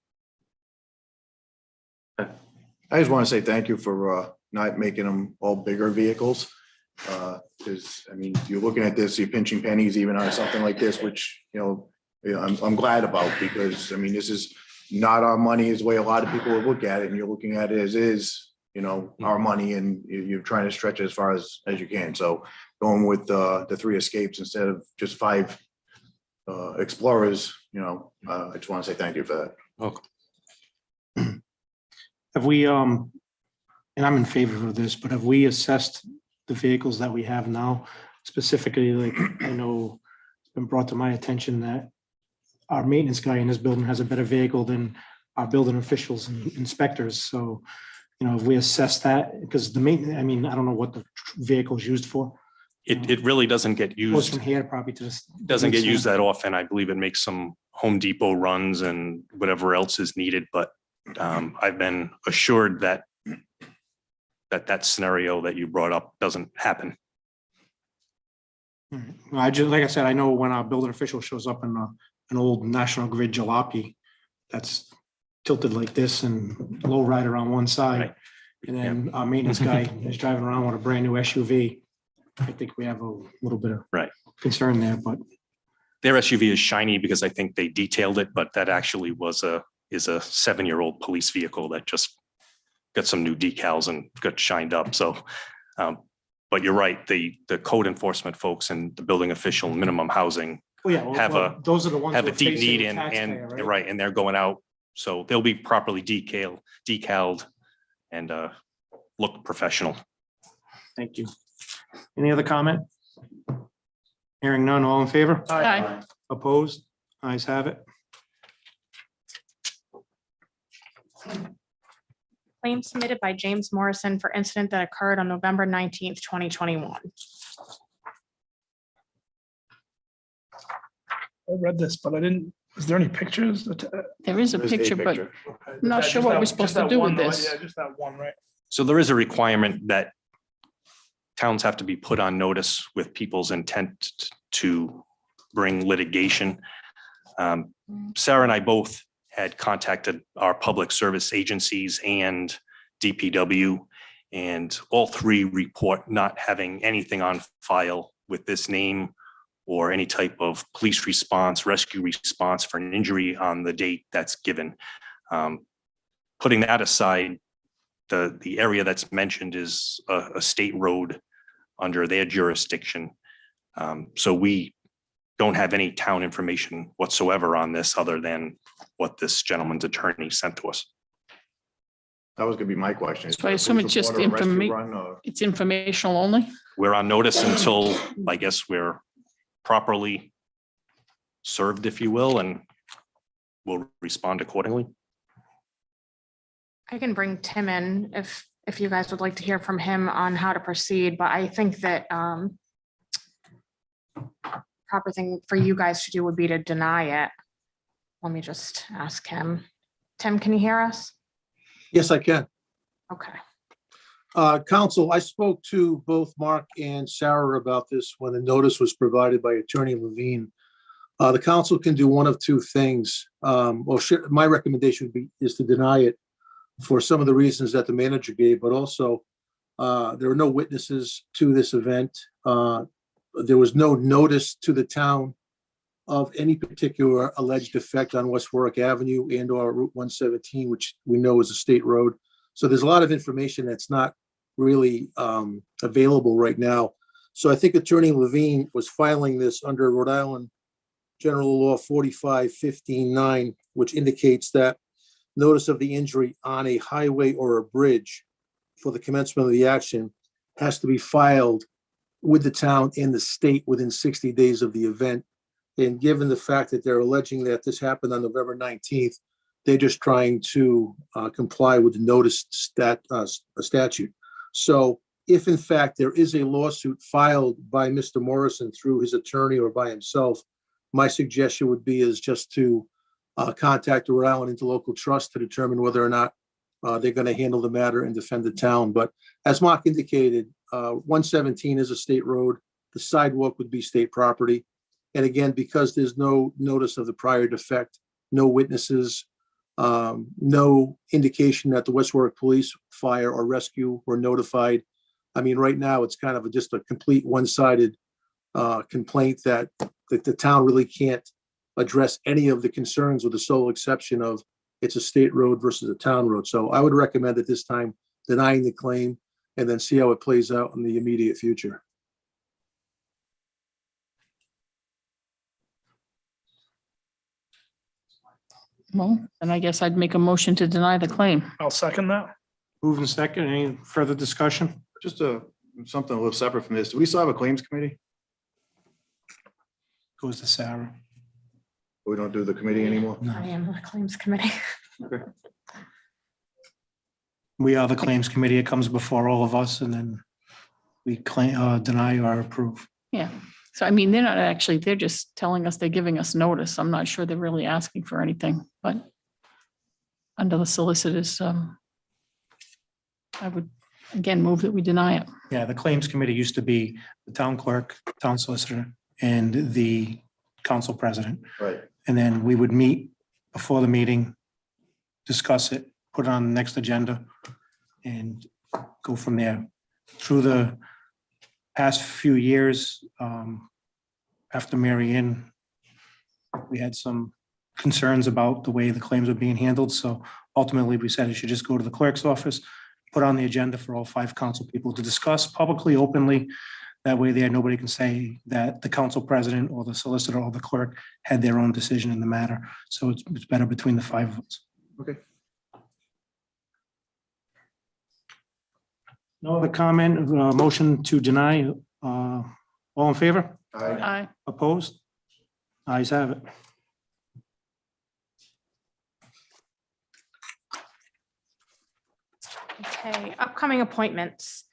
F: I just want to say thank you for not making them all bigger vehicles. Because, I mean, you're looking at this, you're pinching pennies even on something like this, which, I'm glad about, because, I mean, this is not our money is the way a lot of people would look at it, and you're looking at it as is, our money, and you're trying to stretch it as far as you can. So going with the 3 escapes instead of just 5 explorers, I just want to say thank you for that.
A: Have we, and I'm in favor of this, but have we assessed the vehicles that we have now? Specifically, like, I know it's been brought to my attention that our maintenance guy in this building has a better vehicle than our building officials and inspectors. So, have we assessed that? Because the maintenance, I mean, I don't know what the vehicle is used for.
I: It really doesn't get
A: Goes
I: used.
A: from here probably to this.
I: Doesn't get used that often. I believe it makes some Home Depot runs and whatever else is needed, but I've been assured that scenario that you brought up doesn't happen.
A: I just, like I said, I know when our building official shows up in an old National Grid jalopy that's tilted like this and low rider on one side.
I: Right.
A: And then our maintenance guy is driving around with a brand new SUV. I think we have a little bit of
I: Right.
A: concern there, but
I: Their SUV is shiny because I think they detailed it, but that actually is a 7-year-old police vehicle that just got some new decals and got shined up. So, but you're right, the code enforcement folks and the building official, minimum housing
A: Well, yeah,
I: have
A: well, those are the ones
I: have
A: who
I: a
A: are
I: deep
A: facing
I: need
A: the
I: and
A: taxpayer, right?
I: right, and they're going out. So they'll be properly decaled and look professional.
A: Thank you. Any other comment? Hearing none, all in favor?
D: Aye.
A: Opposed? Ayes have it.
C: Claim submitted by James Morrison for incident that occurred on November 19th, 2021.
G: I read this, but I didn't, is there any pictures?
D: There is a
F: There's
D: picture, but
F: picture.
D: I'm not sure what we're supposed to do with this.
G: Yeah, just that one, right?
I: So there is a requirement that towns have to be put on notice with people's intent to bring litigation. Sarah and I both had contacted our public service agencies and DPW, and all three report not having anything on file with this name or any type of police response, rescue response for an injury on the date that's given. Putting that aside, the area that's mentioned is a state road under their jurisdiction. So we don't have any town information whatsoever on this other than what this gentleman's attorney sent to us.
F: That was gonna be my question.
D: So I assume it's just It's informational only?
I: We're on notice until, I guess, we're properly served, if you will, and we'll respond accordingly.
C: I can bring Tim in if you guys would like to hear from him on how to proceed, but I think that proper thing for you guys to do would be to deny it. Let me just ask him. Tim, can you hear us?
J: Yes, I can.
C: Okay.
J: Counsel, I spoke to both Mark and Sarah about this when the notice was provided by Attorney Levine. The council can do one of two things. My recommendation is to deny it for some of the reasons that the manager gave, but also there are no witnesses to this event. There was no notice to the town of any particular alleged effect on West Warwick Avenue and or Route 117, which we know is a state road. So there's a lot of information that's not really available right now. So I think Attorney Levine was filing this under Rhode Island General Law 45-15-9, which indicates that notice of the injury on a highway or a bridge for the commencement of the action has to be filed with the town and the state within 60 days of the event. And given the fact that they're alleging that this happened on November 19th, they're just trying to comply with the notice statute. So if in fact there is a lawsuit filed by Mr. Morrison through his attorney or by himself, my suggestion would be is just to contact the Rhode Island Interlocal Trust to determine whether or not they're going to handle the matter and defend the town. But as Mark indicated, 117 is a state road. The sidewalk would be state property. And again, because there's no notice of the prior defect, no witnesses, no indication that the West Warwick Police, Fire, or Rescue were notified. I mean, right now, it's kind of just a complete one-sided complaint that the town really can't address any of the concerns with the sole exception of it's a state road versus a town road. So I would recommend at this time denying the claim and then see how it plays out in the immediate future.
D: Well, then I guess I'd make a motion to deny the claim.
G: I'll second that.
A: Moving second, any further discussion?
F: Just something a little separate from this. Do we still have a claims committee?
A: Goes to Sarah.
F: We don't do the committee anymore?
C: I am on the claims committee.
A: We are the claims committee. It comes before all of us and then we claim, deny or approve.
D: Yeah. So I mean, they're not actually, they're just telling us, they're giving us notice. I'm not sure they're really asking for anything, but under the solicitors, I would again move that we deny it.
A: Yeah, the claims committee used to be the town clerk, town solicitor, and the council president.
F: Right.
A: And then we would meet before the meeting, discuss it, put it on the next agenda, and go from there. Through the past few years, after Mary Ann, we had some concerns about the way the claims are being handled. So ultimately, we said it should just go to the clerk's office, put on the agenda for all 5 council people to discuss publicly, openly. That way there, nobody can say that the council president or the solicitor or the clerk had their own decision in the matter. So it's better between the 5 of us.
F: Okay.
A: No other comment, motion to deny, all in favor?
D: Aye.
A: Opposed? Ayes have it.
C: Okay, upcoming appointments.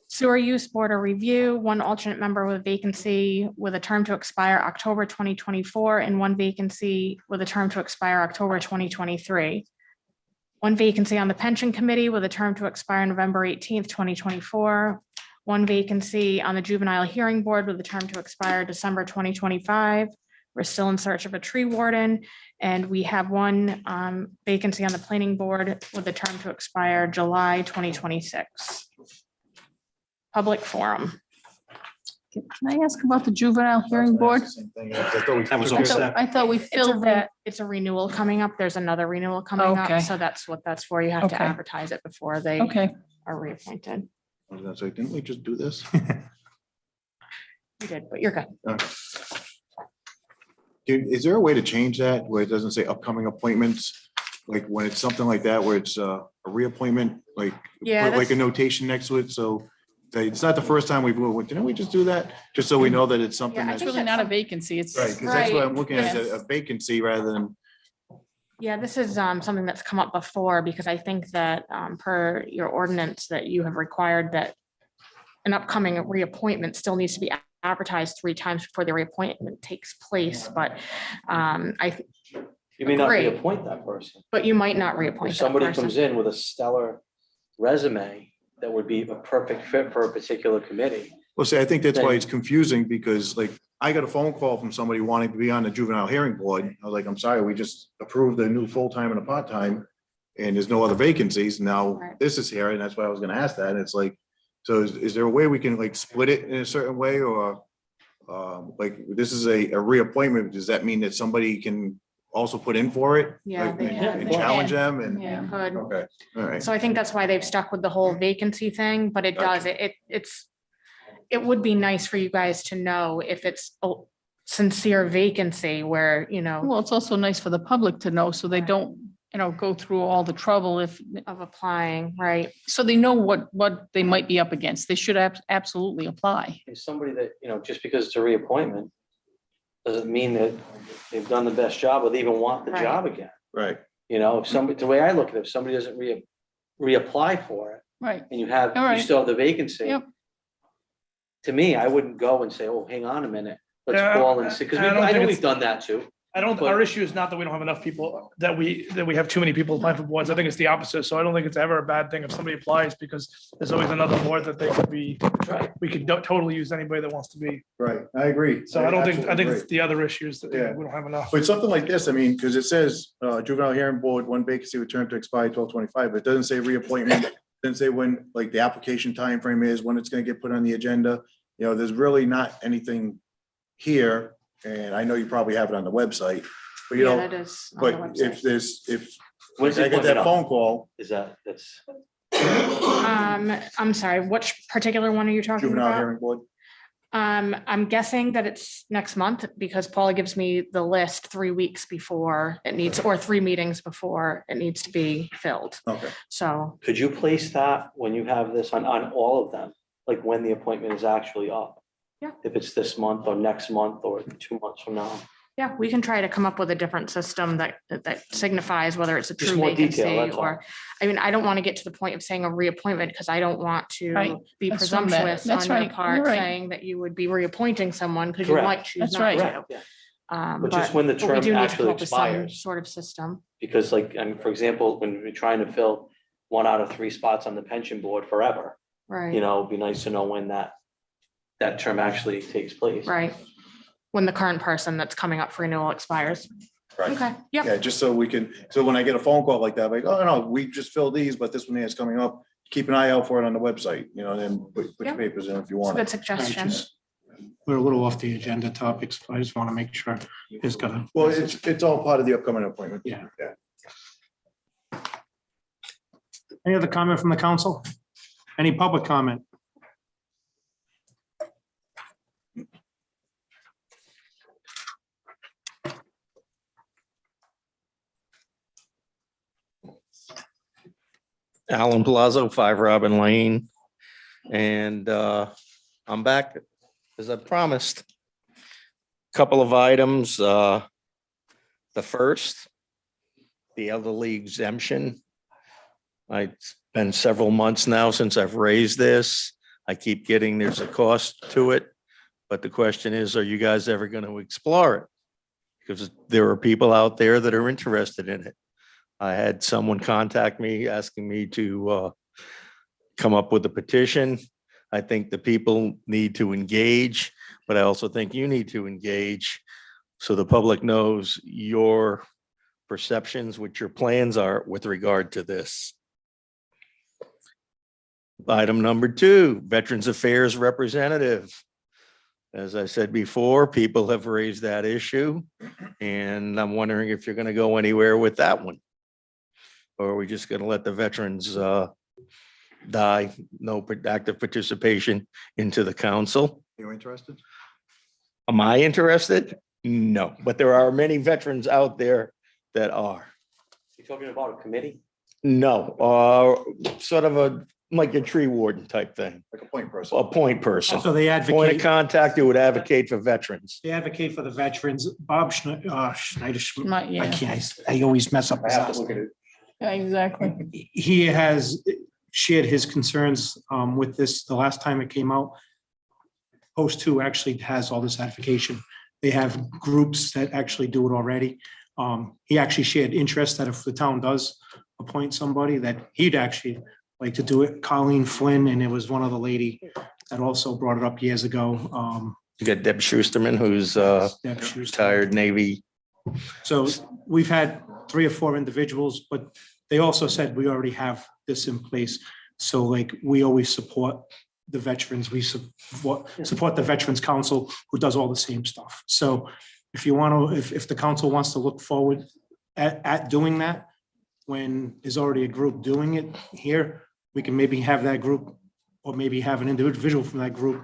C: Sewer Use Board of Review, 1 alternate member with vacancy with a term to expire October 2024 and 1 vacancy with a term to expire October 2023. 1 vacancy on the Pension Committee with a term to expire November 18th, 2024. 1 vacancy on the Juvenile Hearing Board with a term to expire December 2025. We're still in search of a tree warden, and we have 1 vacancy on the Planning Board with a term to expire July 2026. Public forum.
D: Can I ask about the Juvenile Hearing Board?
A: That was all
D: I
A: set.
D: thought we filled that.
C: It's a renewal coming up. There's another renewal coming
D: Okay.
C: up, so that's what that's for. You have to
D: Okay.
C: advertise it before they
D: Okay,
C: are reappointed.
F: I was gonna say, didn't we just do this?
C: You did, but you're good.
F: Dude, is there a way to change that where it doesn't say upcoming appointments? Like when it's something like that, where it's a reappointment, like,
C: Yeah,
F: put like a
C: that's-
F: notation next to it, so that it's not the first time we've, didn't we just do that? Just so we know that it's something
C: Yeah, I
D: it's
F: that's,
C: think
D: really not a vacancy. It's.
F: right, because that's what I'm
C: Right,
F: looking at,
C: yes.
F: a vacancy rather than,
C: Yeah, this is something that's come up before, because I think that per your ordinance that you have required that an upcoming reappointment still needs to be advertised 3 times before the reappointment takes place, but
B: You may not
C: Great.
B: reappoint that person.
C: but you might not reappoint
B: If
C: that
B: somebody
C: person.
B: comes in with a stellar resume that would be a perfect fit for a particular committee.
F: well, see, I think that's why it's confusing, because like, I got a phone call from somebody wanting to be on the juvenile hearing board. I was like, I'm sorry, we just approved a new full-time and a part-time, and there's no other vacancies. Now,
C: Right.
F: this is here, and that's why I was gonna ask that. It's like, so is there a way we can like split it in a certain way, or like, this is a reappointment, does that mean that somebody can also put in for it?
C: Yeah,
F: Like,
C: they
F: and
C: can.
F: challenge them and,
D: Yeah.
C: Could.
F: okay, all right.
C: So I think that's why they've stuck with the whole vacancy thing, but it does, it would be nice for you guys to know if it's a sincere vacancy where,
D: Well, it's also nice for the public to know, so they don't, go through all the trouble
C: of applying, right?
D: so they know what they might be up against. They should absolutely apply.
B: Is somebody that, just because it's a reappointment, doesn't mean that they've done the best job or they even want the
C: Right.
B: job again.
F: Right,
B: If somebody, the way I look at it, if somebody doesn't reapply for it
D: Right.
B: and you
D: All right.
B: still have the vacancy.
D: Yep.
B: To me, I wouldn't go and say, oh, hang on a minute, let's
G: Yeah,
B: call and see, because
G: I don't
B: I
G: think
B: know
G: it's-
B: we've done that too.
G: Our issue is not that we don't have enough people, that we have too many people applying for boards. I think it's the opposite. So I don't think it's ever a bad thing if somebody applies, because there's always another board that they could be,
B: Right.
G: we could totally use anybody that wants to be.
F: right, I agree.
G: So I think
F: absolutely
G: it's the other issues that
F: Yeah.
G: we don't have enough.
F: But something like this, I mean, because it says juvenile hearing board, 1 vacancy with term to expire 12/25, but it doesn't say reappointment. Doesn't say when, like, the application timeframe is, when it's gonna get put on the agenda. There's really not anything here, and I know you probably have it on the website, but
C: Yeah, that is on the
F: but
C: website.
F: if
B: When's the
F: I get
B: appointment
F: that
B: up?
F: phone call,
B: That's,
C: I'm sorry, which particular one are you talking
F: juvenile
C: about?
F: hearing board,
C: I'm guessing that it's next month, because Paula gives me the list 3 weeks before it needs, or 3 meetings before it needs to be filled.
F: okay.
C: So,
B: could you place that when you have this on all of them? Like when the appointment is actually up?
C: Yeah.
B: If it's this month or next month or 2 months from now?
C: yeah, we can try to come up with a different system that signifies whether it's a
B: Just
C: true
B: more detail,
C: vacancy
B: that's all.
C: or, I don't want to get to the point of saying a reappointment, because I don't want
D: Right.
C: to be
D: That's what I meant.
C: presumptuous on
D: That's
C: your
D: right.
C: part,
D: You're right.
C: saying that you would be reappointing someone because you
B: Correct.
C: might choose
D: That's
C: not
D: right.
C: to.
B: Correct, yeah. But just when the
C: but we
B: term
C: do need to
B: actually
C: come up with some
B: expires.
C: Sort of system.
B: Because like, and for example, when we're trying to fill 1 out of 3 spots on the pension board forever,
C: Right,
B: it'd be nice to know when that term actually takes place.
C: right. When the current person that's coming up for renewal expires.
F: Right.
C: Okay, yep,
F: Yeah, just so we can, so when I get a phone call like that, like, oh, no, we just filled these, but this one is coming up, keep an eye out for it on the website, then put your
C: Yeah.
F: papers in if you
C: it's a
F: want.
C: good
F: it.
C: suggestion.
A: we're a little off the agenda topics. I just want to make sure it's gonna.
F: Well, it's all part of the upcoming appointment.
A: Yeah.
F: Yeah.
A: Any other comment from the council? Any public comment?
K: Alan Palazzo, 5 Robin Lane. And I'm back as I promised. Couple of items. The first, the elderly exemption. It's been several months now since I've raised this. I keep getting there's a cost to it. But the question is, are you guys ever going to explore it? Because there are people out there that are interested in it. I had someone contact me asking me to come up with a petition. I think the people need to engage, but I also think you need to engage so the public knows your perceptions, what your plans are with regard to this. Item number 2, Veterans Affairs Representative. As I said before, people have raised that issue, and I'm wondering if you're going to go anywhere with that one. Or are we just going to let the veterans die, no active participation into the council?
F: You interested?
K: Am I interested? No, but there are many veterans out there that are.
B: You talking about a committee?
K: No, sort of like a tree warden type thing,
F: Like a point person.
K: a point person.
A: So they
K: Point of
A: advocate,
K: contact who would advocate for veterans.
A: they advocate for the veterans. Bob Schneider,
D: Not
A: I
D: yet.
A: can't, I always mess up.
F: I
A: his
F: have
A: last
F: to look at
A: name.
F: it.
D: Yeah, exactly.
A: He has shared his concerns with this the last time it came out. Post 2 actually has all this advocation. They have groups that actually do it already. He actually shared interest that if the town does appoint somebody, that he'd actually like to do it. Colleen Flynn, and it was one other lady that also brought it up years ago.
K: You got Deb Schusterman, who's
A: Deb Schuster.
K: retired Navy.
A: So we've had 3 or 4 individuals, but they also said we already have this in place. So like, we always support the veterans. We support the Veterans Council, who does all the same stuff. So if you want to, if the council wants to look forward at doing that, when there's already a group doing it here, we can maybe have that group, or maybe have an individual from that group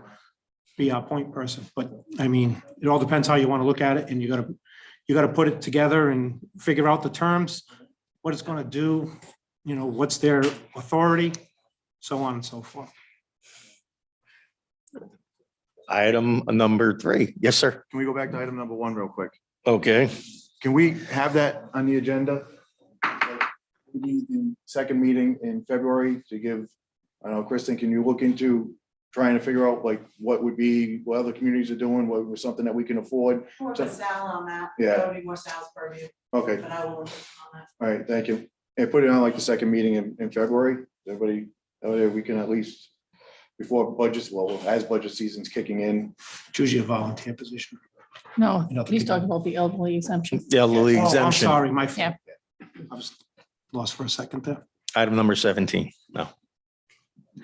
A: be our point person. But I mean, it all depends how you want to look at it, and you gotta put it together and figure out the terms, what it's gonna do, you know, what's their authority, so on and so forth.
K: Item number 3. Yes, sir.
F: Can we go back to item number 1 real quick?
K: Okay.
F: Can we have that on the agenda? We need the second meeting in February to give, I don't know, Kristen, can you look into trying to figure out like what would be, what other communities are doing, what was something that we can afford?
H: More of a Sal on that.
F: Yeah.
H: That would be more Sal's purview,
F: Okay,
H: but I will look on that.
F: all right, thank you. And put it on like the second meeting in February. Everybody, that way we can at least, before budgets, well, as budget season's kicking in.
A: It's usually a volunteer position.
D: No,
A: You know,
D: he's talking about the elderly exemption.
K: The elderly
A: Oh, I'm
K: exemption.
A: sorry, my,
D: Yeah.
A: I was lost for a second there.
K: Item number 17. No.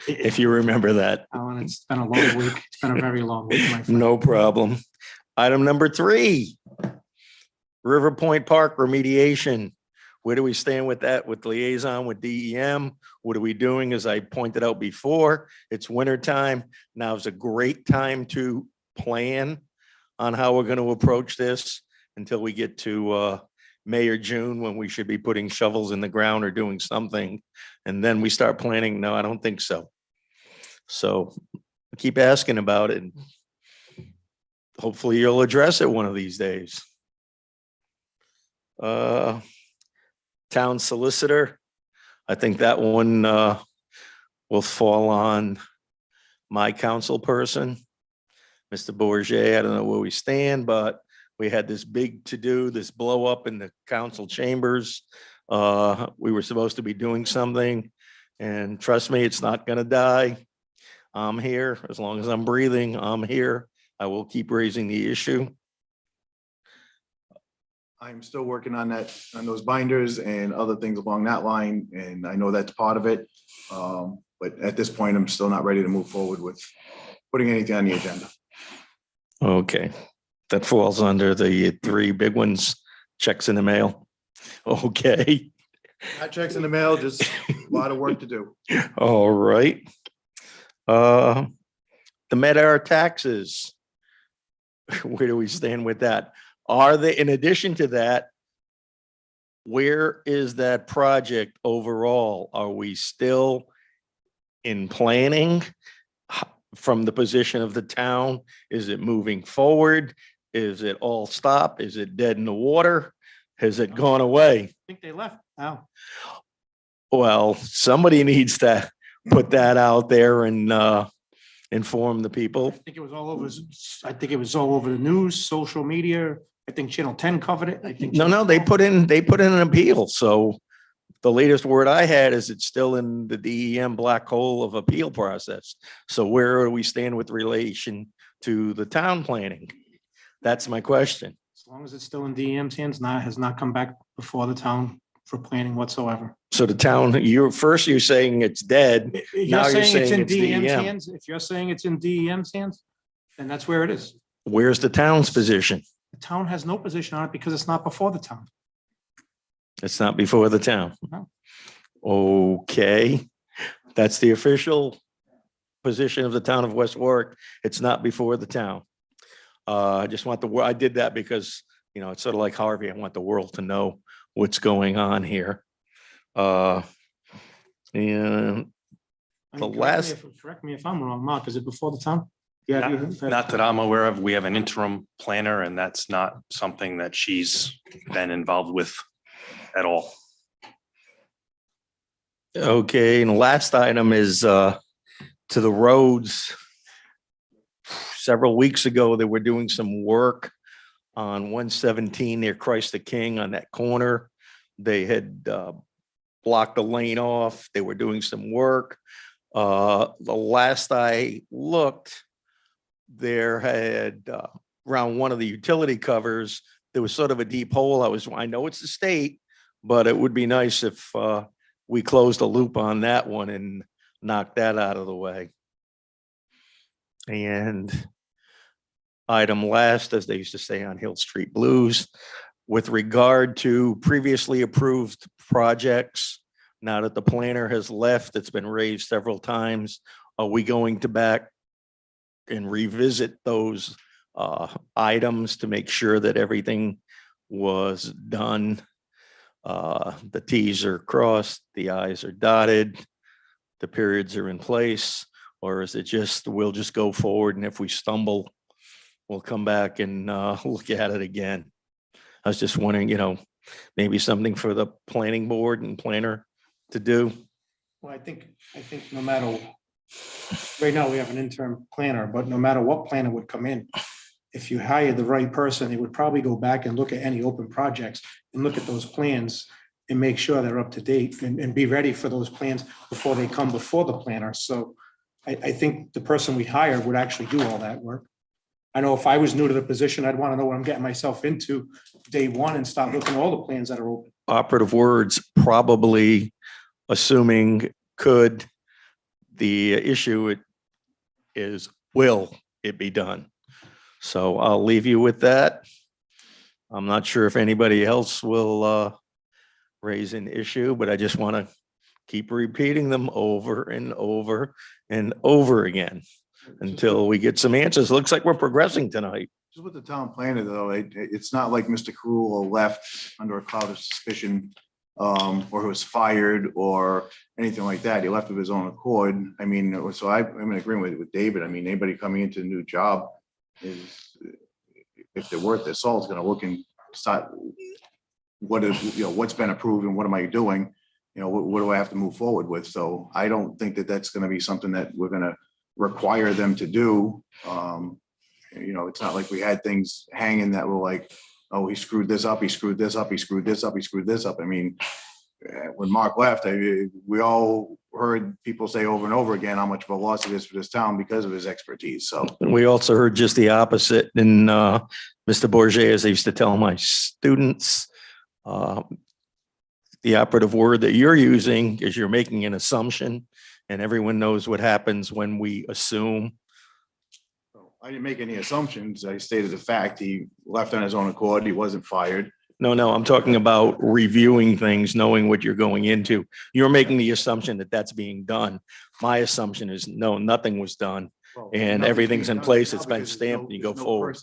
K: If you remember that,
A: Alan, it's been a long week. It's been a very long week, my friend.
K: no problem. Item number 3. River Point Park remediation. Where do we stand with that, with liaison with DEM? What are we doing? As I pointed out before, it's winter time. Now is a great time to plan on how we're going to approach this until we get to May or June, when we should be putting shovels in the ground or doing something. And then we start planning. No, I don't think so. So I keep asking about it. Hopefully you'll address it one of these days. Town solicitor. I think that one will fall on my council person, Mr. Bourget. I don't know where we stand, but we had this big to-do, this blow up in the council chambers. We were supposed to be doing something, and trust me, it's not gonna die. I'm here. As long as I'm breathing, I'm here. I will keep raising the issue.
F: I'm still working on that, on those binders and other things along that line, and I know that's part of it. But at this point, I'm still not ready to move forward with putting anything on the agenda.
K: Okay, that falls under the three big ones, checks in the mail. Okay,
F: Got checks in the mail, just a lot of work to do.
K: all right. The Medar taxes. Where do we stand with that? Are they, in addition to that, where is that project overall? Are we still in planning? From the position of the town? Is it moving forward? Is it all stop? Is it dead in the water? Has it gone away?
A: I think they left now.
K: Well, somebody needs to put that out there and inform the people.
A: I think it was all over, I think it was all over the news, social media. I think Channel 10 covered it. I think.
K: No, they put in an appeal. So the latest word I had is it's still in the DEM black hole of appeal process. So where do we stand with relation to the town planning? That's my question.
A: As long as it's still in DEM's hands, has not come back before the town for planning whatsoever.
K: So the town, you're saying it's dead. Now
A: You're
K: you're
A: saying it's
K: saying
A: in
K: it's
A: DEM's
K: DEM.
A: hands. If you're saying it's in DEM's hands, then that's where it is.
K: Where's the town's position?
A: The town has no position on it because it's not before the town.
K: It's not before the town.
A: No.
K: Okay, that's the official position of the town of West Warwick. It's not before the town. I just want I did that because, you know, it's sort of like Harvey. I want the world to know what's going on here. And
A: I mean,
K: The last-
A: correct me if I'm wrong, Mark, is it before the town? Yeah.
I: Not that I'm aware of. We have an interim planner and that's not something that she's been involved with at all.
K: Okay, and the last item is to the roads. Several weeks ago, they were doing some work on 117 near Christ the King on that corner. They had blocked the lane off. They were doing some work. The last I looked, there had around one of the utility covers, there was sort of a deep hole. I know it's the state, but it would be nice if we closed a loop on that one and knocked that out of the way. And item last, as they used to say on Hill Street Blues, with regard to previously approved projects, now that the planner has left, it's been raised several times. Are we going to back and revisit those items to make sure that everything was done? The Ts are crossed, the Is are dotted, the periods are in place, or is it just, we'll just go forward and if we stumble, we'll come back and look at it again? I was just wondering, you know, maybe something for the planning board and planner to do.
A: Well, I think no matter, right now we have an interim planner, but no matter what planner would come in, if you hire the right person, they would probably go back and look at any open projects and look at those plans and make sure they're up to date and be ready for those plans before they come before the planner. So I think the person we hire would actually do all that work. I know if I was new to the position, I'd want to know what I'm getting myself into day one and start looking at all the plans that are open.
K: Operative words, probably, assuming, could. The issue is, will it be done? So I'll leave you with that. I'm not sure if anybody else will raise an issue, but I just want to keep repeating them over and over and over again until we get some answers. Looks like we're progressing tonight.
F: Just with the town planner though, it's not like Mr. Cruel left under a cloud of suspicion or was fired or anything like that. He left of his own accord. I mean, so I'm in agreement with David. I mean, anybody coming into a new job is, if they're worth their salt, is going to look and start what is, you know, what's been approved and what am I doing? You know, what do I have to move forward with? So I don't think that that's going to be something that we're going to require them to do. You know, it's not like we had things hanging that were like, oh, he screwed this up, he screwed this up, he screwed this up, he screwed this up. I mean, when Mark left, we all heard people say over and over again how much of a loss it is for this town because of his expertise. So
K: And we also heard just the opposite. And Mr. Bourget, as I used to tell my students, the operative word that you're using is you're making an assumption, and everyone knows what happens when we assume.
F: I didn't make any assumptions. I stated the fact. He left on his own accord. He wasn't fired.
K: No, I'm talking about reviewing things, knowing what you're going into. You're making the assumption that that's being done. My assumption is no, nothing was done. And everything's in place. It's been stamped and you go forward.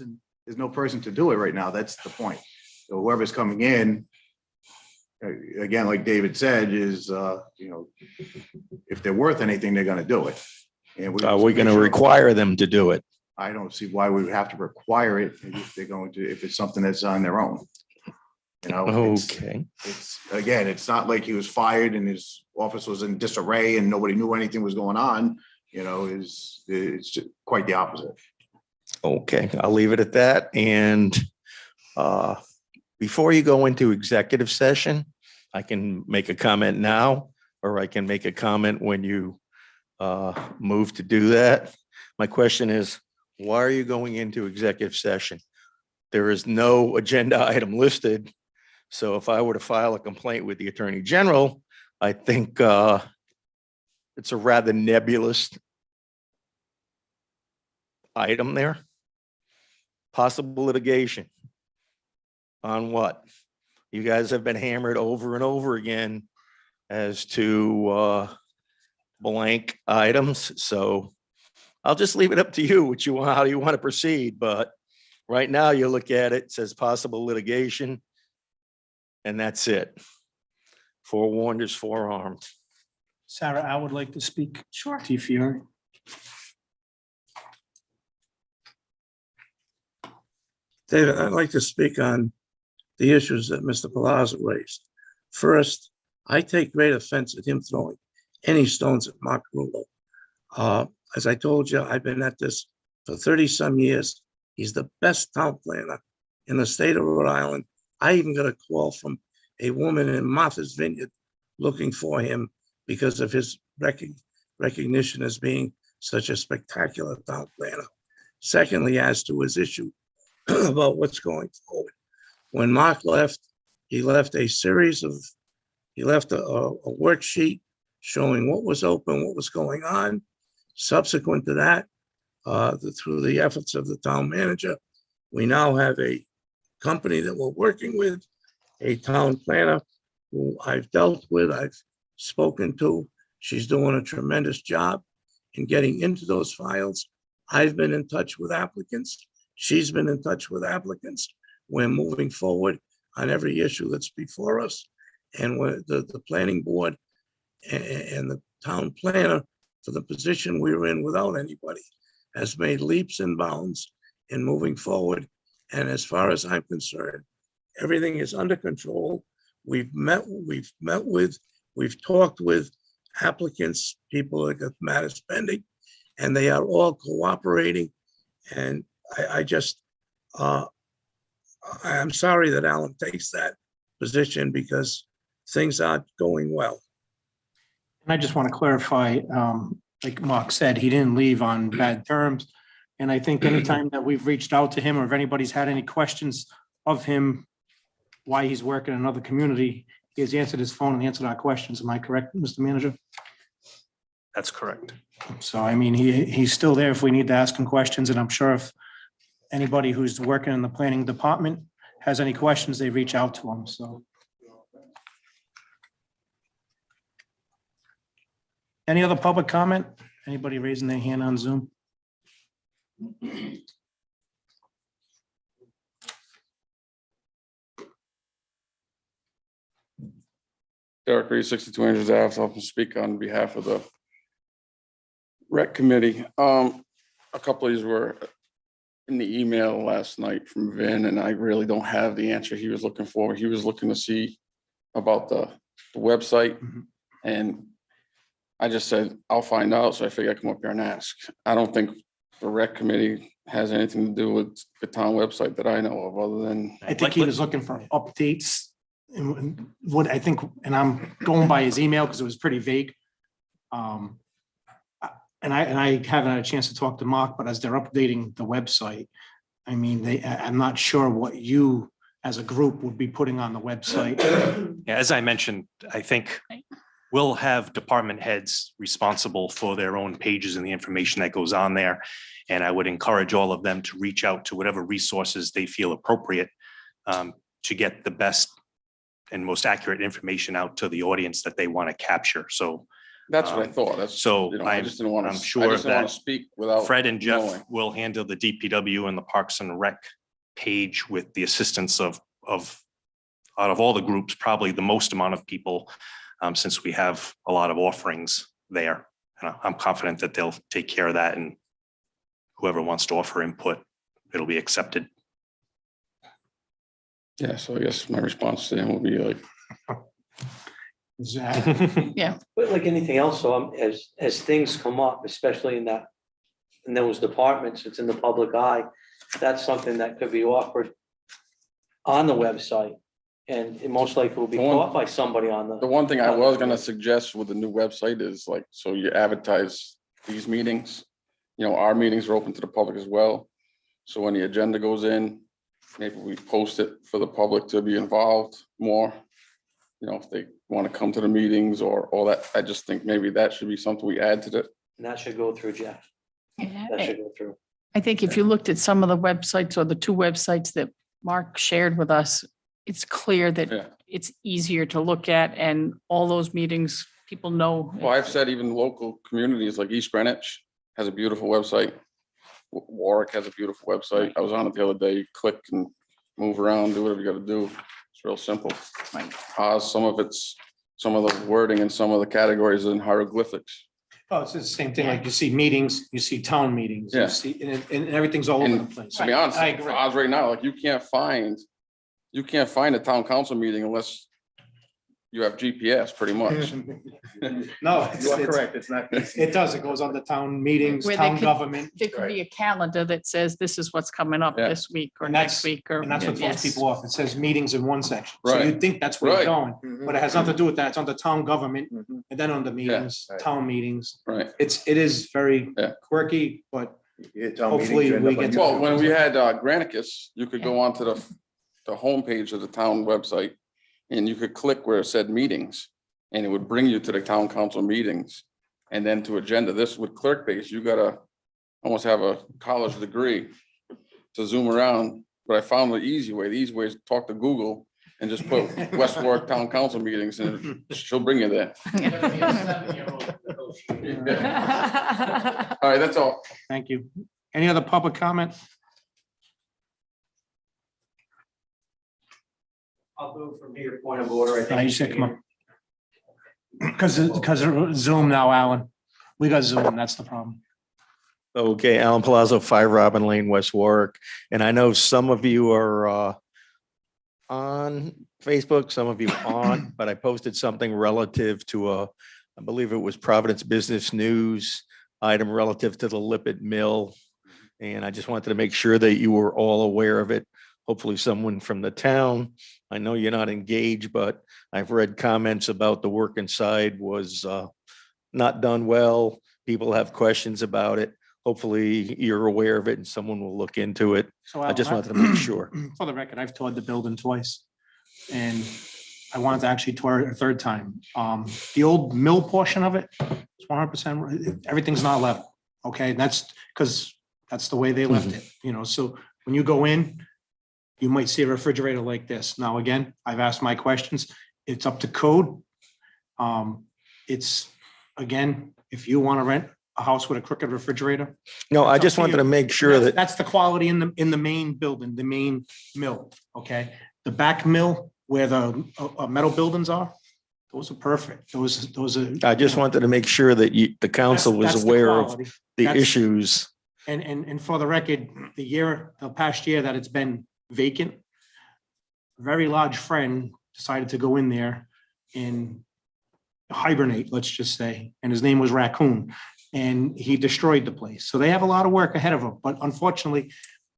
F: There's no person to do it right now. That's the point. So whoever's coming in, again, like David said, is, if they're worth anything, they're gonna do it. And
K: Are we going to require them to do it?
F: I don't see why we would have to require it if they're going to, if it's something that's on their own.
K: Okay.
F: It's, again, it's not like he was fired and his office was in disarray and nobody knew anything was going on, it's just quite the opposite.
K: Okay, I'll leave it at that. And before you go into executive session, I can make a comment now, or I can make a comment when you move to do that. My question is, why are you going into executive session? There is no agenda item listed. So if I were to file a complaint with the Attorney General, I think it's a rather nebulous item there. Possible litigation. On what? You guys have been hammered over and over again as to blank items. So I'll just leave it up to you, how you want to proceed. But right now you look at it, it says possible litigation. And that's it. Forewarned is forearmed.
A: Sarah, I would like to speak.
C: Sure.
A: To you, Fiore.
E: David, I'd like to speak on the issues that Mr. Palazzo raised. First, I take great offense at him throwing any stones at Mark Rulo. As I told you, I've been at this for 30-some years. He's the best town planner in the state of Rhode Island. I even got a call from a woman in Martha's Vineyard looking for him because of his recognition as being such a spectacular town planner. Secondly, as to his issue about what's going forward. When Mark left, he left a worksheet showing what was open, what was going on. Subsequent to that, through the efforts of the town manager, we now have a company that we're working with, a town planner who I've dealt with, I've spoken to. She's doing a tremendous job in getting into those files. I've been in touch with applicants. She's been in touch with applicants. We're moving forward on every issue that's before us. And the planning board and the town planner, for the position we were in without anybody, has made leaps and bounds in moving forward. And as far as I'm concerned, everything is under control. We've talked with applicants, people that got matters pending, and they are all cooperating. And I'm sorry that Alan takes that position because things aren't going well.
A: And I just want to clarify, like Mark said, he didn't leave on bad terms. And I think anytime that we've reached out to him or if anybody's had any questions of him, why he's working in another community, he has answered his phone and answered our questions. Am I correct, Mr. Manager?
I: That's correct.
A: So, I mean, he's still there if we need to ask him questions. And I'm sure if anybody who's working in the planning department has any questions, they reach out to him. So. Any other public comment? Anybody raising their hand on Zoom?
L: Derek Reed, 62 Andrews Ave, I'll speak on behalf of the rec committee. A couple of these were in the email last night from Vin, and I really don't have the answer he was looking for. He was looking to see about the website, and I just said, I'll find out. So I figured I'd come up here and ask. I don't think the rec committee has anything to do with the town website that I know of, other than.
A: I think he was looking for updates. And what I think, and I'm going by his email because it was pretty vague. And I haven't had a chance to talk to Mark, but as they're updating the website, I mean, I'm not sure what you as a group would be putting on the website.
I: Yeah, as I mentioned, I think we'll have department heads responsible for their own pages and the information that goes on there. And I would encourage all of them to reach out to whatever resources they feel appropriate to get the best and most accurate information out to the audience that they want to capture. So
L: That's what I thought. That's,
I: so
L: you know, I just didn't want to,
I: I'm
L: I just
I: sure
L: didn't want
I: that
L: to speak without.
I: Fred and Jeff
L: knowing.
I: will handle the DPW and the Parks and Rec page with the assistance of out of all the groups, probably the most amount of people, since we have a lot of offerings there. And I'm confident that they'll take care of that, and whoever wants to offer input, it'll be accepted.
L: Yeah, so I guess my response to him will be like,
A: Zach,
B: But like anything else, so as things come up, especially in those departments, it's in the public eye. That's something that could be offered on the website, and it most likely will be caught by somebody on
L: the
B: the.
L: one thing I was gonna suggest with the new website is like, so you advertise these meetings. You know, our meetings are open to the public as well. So when the agenda goes in, maybe we post it for the public to be involved more. You know, if they want to come to the meetings or all that, I just think maybe that should be something we add to the.
B: And that should go through Jeff. That should go through.
D: I think if you looked at some of the websites or the two websites that Mark shared with us, it's clear
L: Yeah.
D: that it's easier to look at, and all those meetings, people know.
L: Well, I've said even local communities like East Greenwich has a beautiful website. Warwick has a beautiful website. I was on it the other day, click and move around, do whatever you gotta do. It's real simple.
D: Right.
L: Some of the wording and some of the categories in hieroglyphics.
A: oh, it's the same thing, like you see meetings, you see town meetings,
L: Yeah.
A: you see, and everything's all over the
L: And
A: place.
L: to be honest,
A: I agree.
L: odds right now, like you can't find a town council meeting unless you have GPS pretty much.
A: No,
F: You are correct. It's not.
A: it does, it goes on the town meetings,
D: Where they
A: town
D: could-
A: government,
D: There could be a calendar that says this is what's coming up
L: Yeah.
D: this week or
A: And
D: next
A: that's-
D: week or.
A: and that's what throws
D: Yes.
A: people off. It says meetings in one section. So
L: Right.
A: you'd think that's where it's
L: Right.
A: going, but it has nothing to do with that. It's on the town government
F: Mhm.
A: and then on the meetings,
F: right.
A: town meetings.
L: Right.
A: It is very
L: Yeah.
A: quirky, but
F: You tell
A: Hopefully
F: meetings, you end
A: we
F: up on
A: get to-
F: YouTube.
L: Well, when we had Granicus, you could go onto the homepage of the town website and you could click where it said meetings and it would bring you to the town council meetings and then to agenda. This with clerk base, you gotta almost have a college degree to zoom around. But I found the easy way. The easy way is talk to Google and just put West Warwick Town Council meetings and she'll bring you there. All right, that's all.
A: thank you. Any other public comment?
B: I'll do it from here, point of order. I think.
A: No, you said come up. Because of Zoom now, Alan. We got Zoom, that's the problem.
K: Okay, Alan Palazzo, 5 Robin Lane, West Warwick. And I know some of you are on Facebook, some of you aren't, but I posted something relative to I believe it was Providence Business News item relative to the Lippet Mill. And I just wanted to make sure that you were all aware of it. Hopefully someone from the town. I know you're not engaged, but I've read comments about the work inside was not done well. People have questions about it. Hopefully you're aware of it and someone will look into it.
A: So
K: I just
A: Alan,
K: wanted to make sure.
A: For the record, I've toured the building twice. And I wanted to actually tour it a third time. The old mill portion of it, it's 100%, everything's not level. Okay, and that's because that's the way they left it, you know, so when you go in, you might see a refrigerator like this. Now, again, I've asked my questions. It's up to code. It's, again, if you want to rent a house with a crooked refrigerator.
K: No, I
A: It's up
K: just
A: to
K: wanted
A: you.
K: to make sure that,
A: That's the quality in the main building, the main mill, okay? The back mill where the metal buildings are, those are perfect. Those are.
K: I just wanted to make sure that the council
A: That's
K: was
A: the
K: aware of
A: quality.
K: the
A: That's-
K: issues.
A: And for the record, the past year that it's been vacant, a very large friend decided to go in there and hibernate, let's just say, and his name was Raccoon, and he destroyed the place. So they have a lot of work ahead of them, but unfortunately,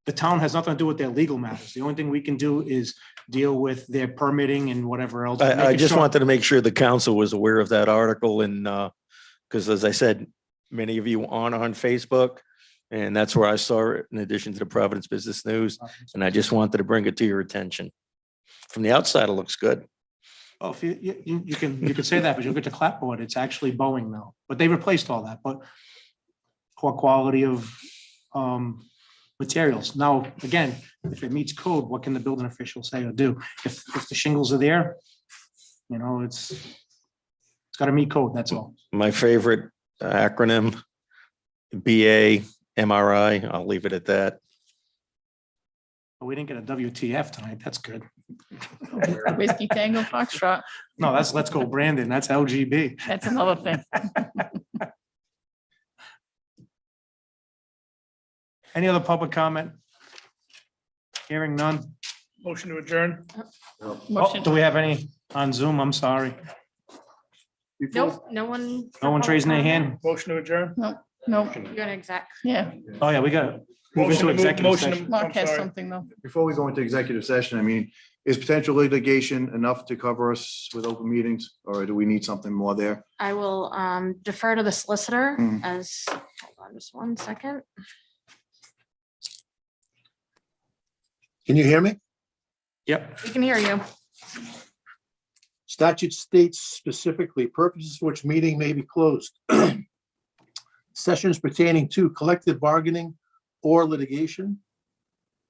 A: the town has nothing to do with their legal matters. The only thing we can do is deal with their permitting and whatever else.
K: I
A: making
K: just
A: sure-
K: wanted to make sure the council was aware of that article and, because as I said, many of you aren't on Facebook. And that's where I saw it in addition to the Providence Business News. And I just wanted to bring it to your attention. From the outside, it looks good.
A: Oh, if you can say that, but you'll get the clapboard. It's actually Boeing now, but they replaced all that, but poor quality of materials. Now, again, if it meets code, what can the building official say or do? If the shingles are there, it's got to meet code, that's all.
K: My favorite acronym, BA, MRI. I'll leave it at that.
A: But we didn't get a WTF tonight. That's good.
D: Whiskey Tango Foxtrot.
A: No, that's Let's Go Brandon. That's LGB.
D: That's another thing.
A: Any other public comment? Hearing none.
G: Motion to adjourn.
A: Oh,
D: Motion.
A: do we have any on Zoom? I'm sorry.
C: Nope, no one.
A: No one's raising their hand?
G: Motion to adjourn.
D: No,
C: You're gonna exec.
D: yeah.
A: Oh, yeah, we got to move
G: Motion
A: into
G: to move-
A: executive
G: motion to-
A: session.
D: Mark
G: I'm
D: has
G: sorry.
D: something though.
F: Before we go into executive session, I mean, is potential litigation enough to cover us with open meetings, or do we need something more there?
C: I will defer to the solicitor
F: Mm.
C: as, hold on just one second.
J: Can you hear me?
A: Yep.
C: We can hear you.
J: Statute states specifically purposes for which meeting may be closed. Sessions pertaining to collective bargaining or litigation,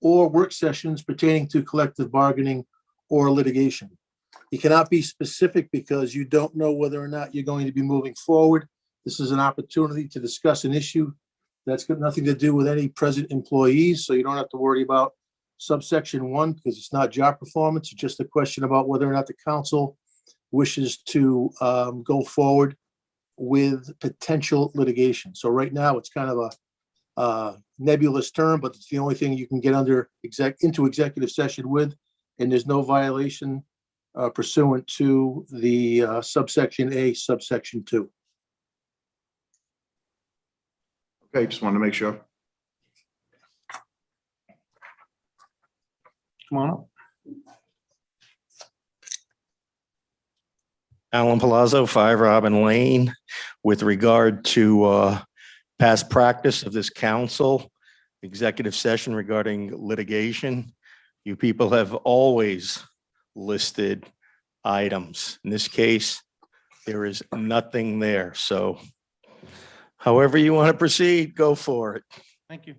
J: or work sessions pertaining to collective bargaining or litigation. You cannot be specific because you don't know whether or not you're going to be moving forward. This is an opportunity to discuss an issue that's got nothing to do with any present employees, so you don't have to worry about subsection 1 because it's not job performance. It's just a question about whether or not the council wishes to go forward with potential litigation. So right now, it's kind of a nebulous term, but it's the only thing you can get into executive session with, and there's no violation pursuant to the subsection A, subsection 2.
F: Okay, just wanted to make sure.
A: Come on up.
K: Alan Palazzo, 5 Robin Lane. With regard to past practice of this council, executive session regarding litigation, you people have always listed items. In this case, there is nothing there. So however you want to proceed, go for it.
A: Thank you.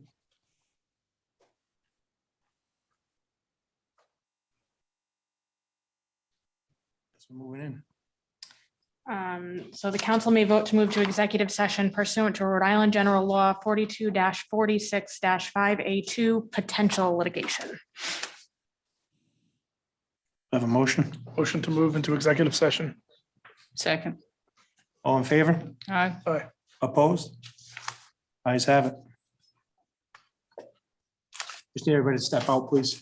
A: Guess we're moving in.
C: So the council may vote to move to executive session pursuant to Rhode Island General Law 42-46-5A2, potential litigation.
A: Have a motion?
G: Motion to move into executive session.
D: Second.
A: All in favor?
D: Aye.
G: Aye.
A: Opposed? Ayes have it. Just need everybody to step out, please.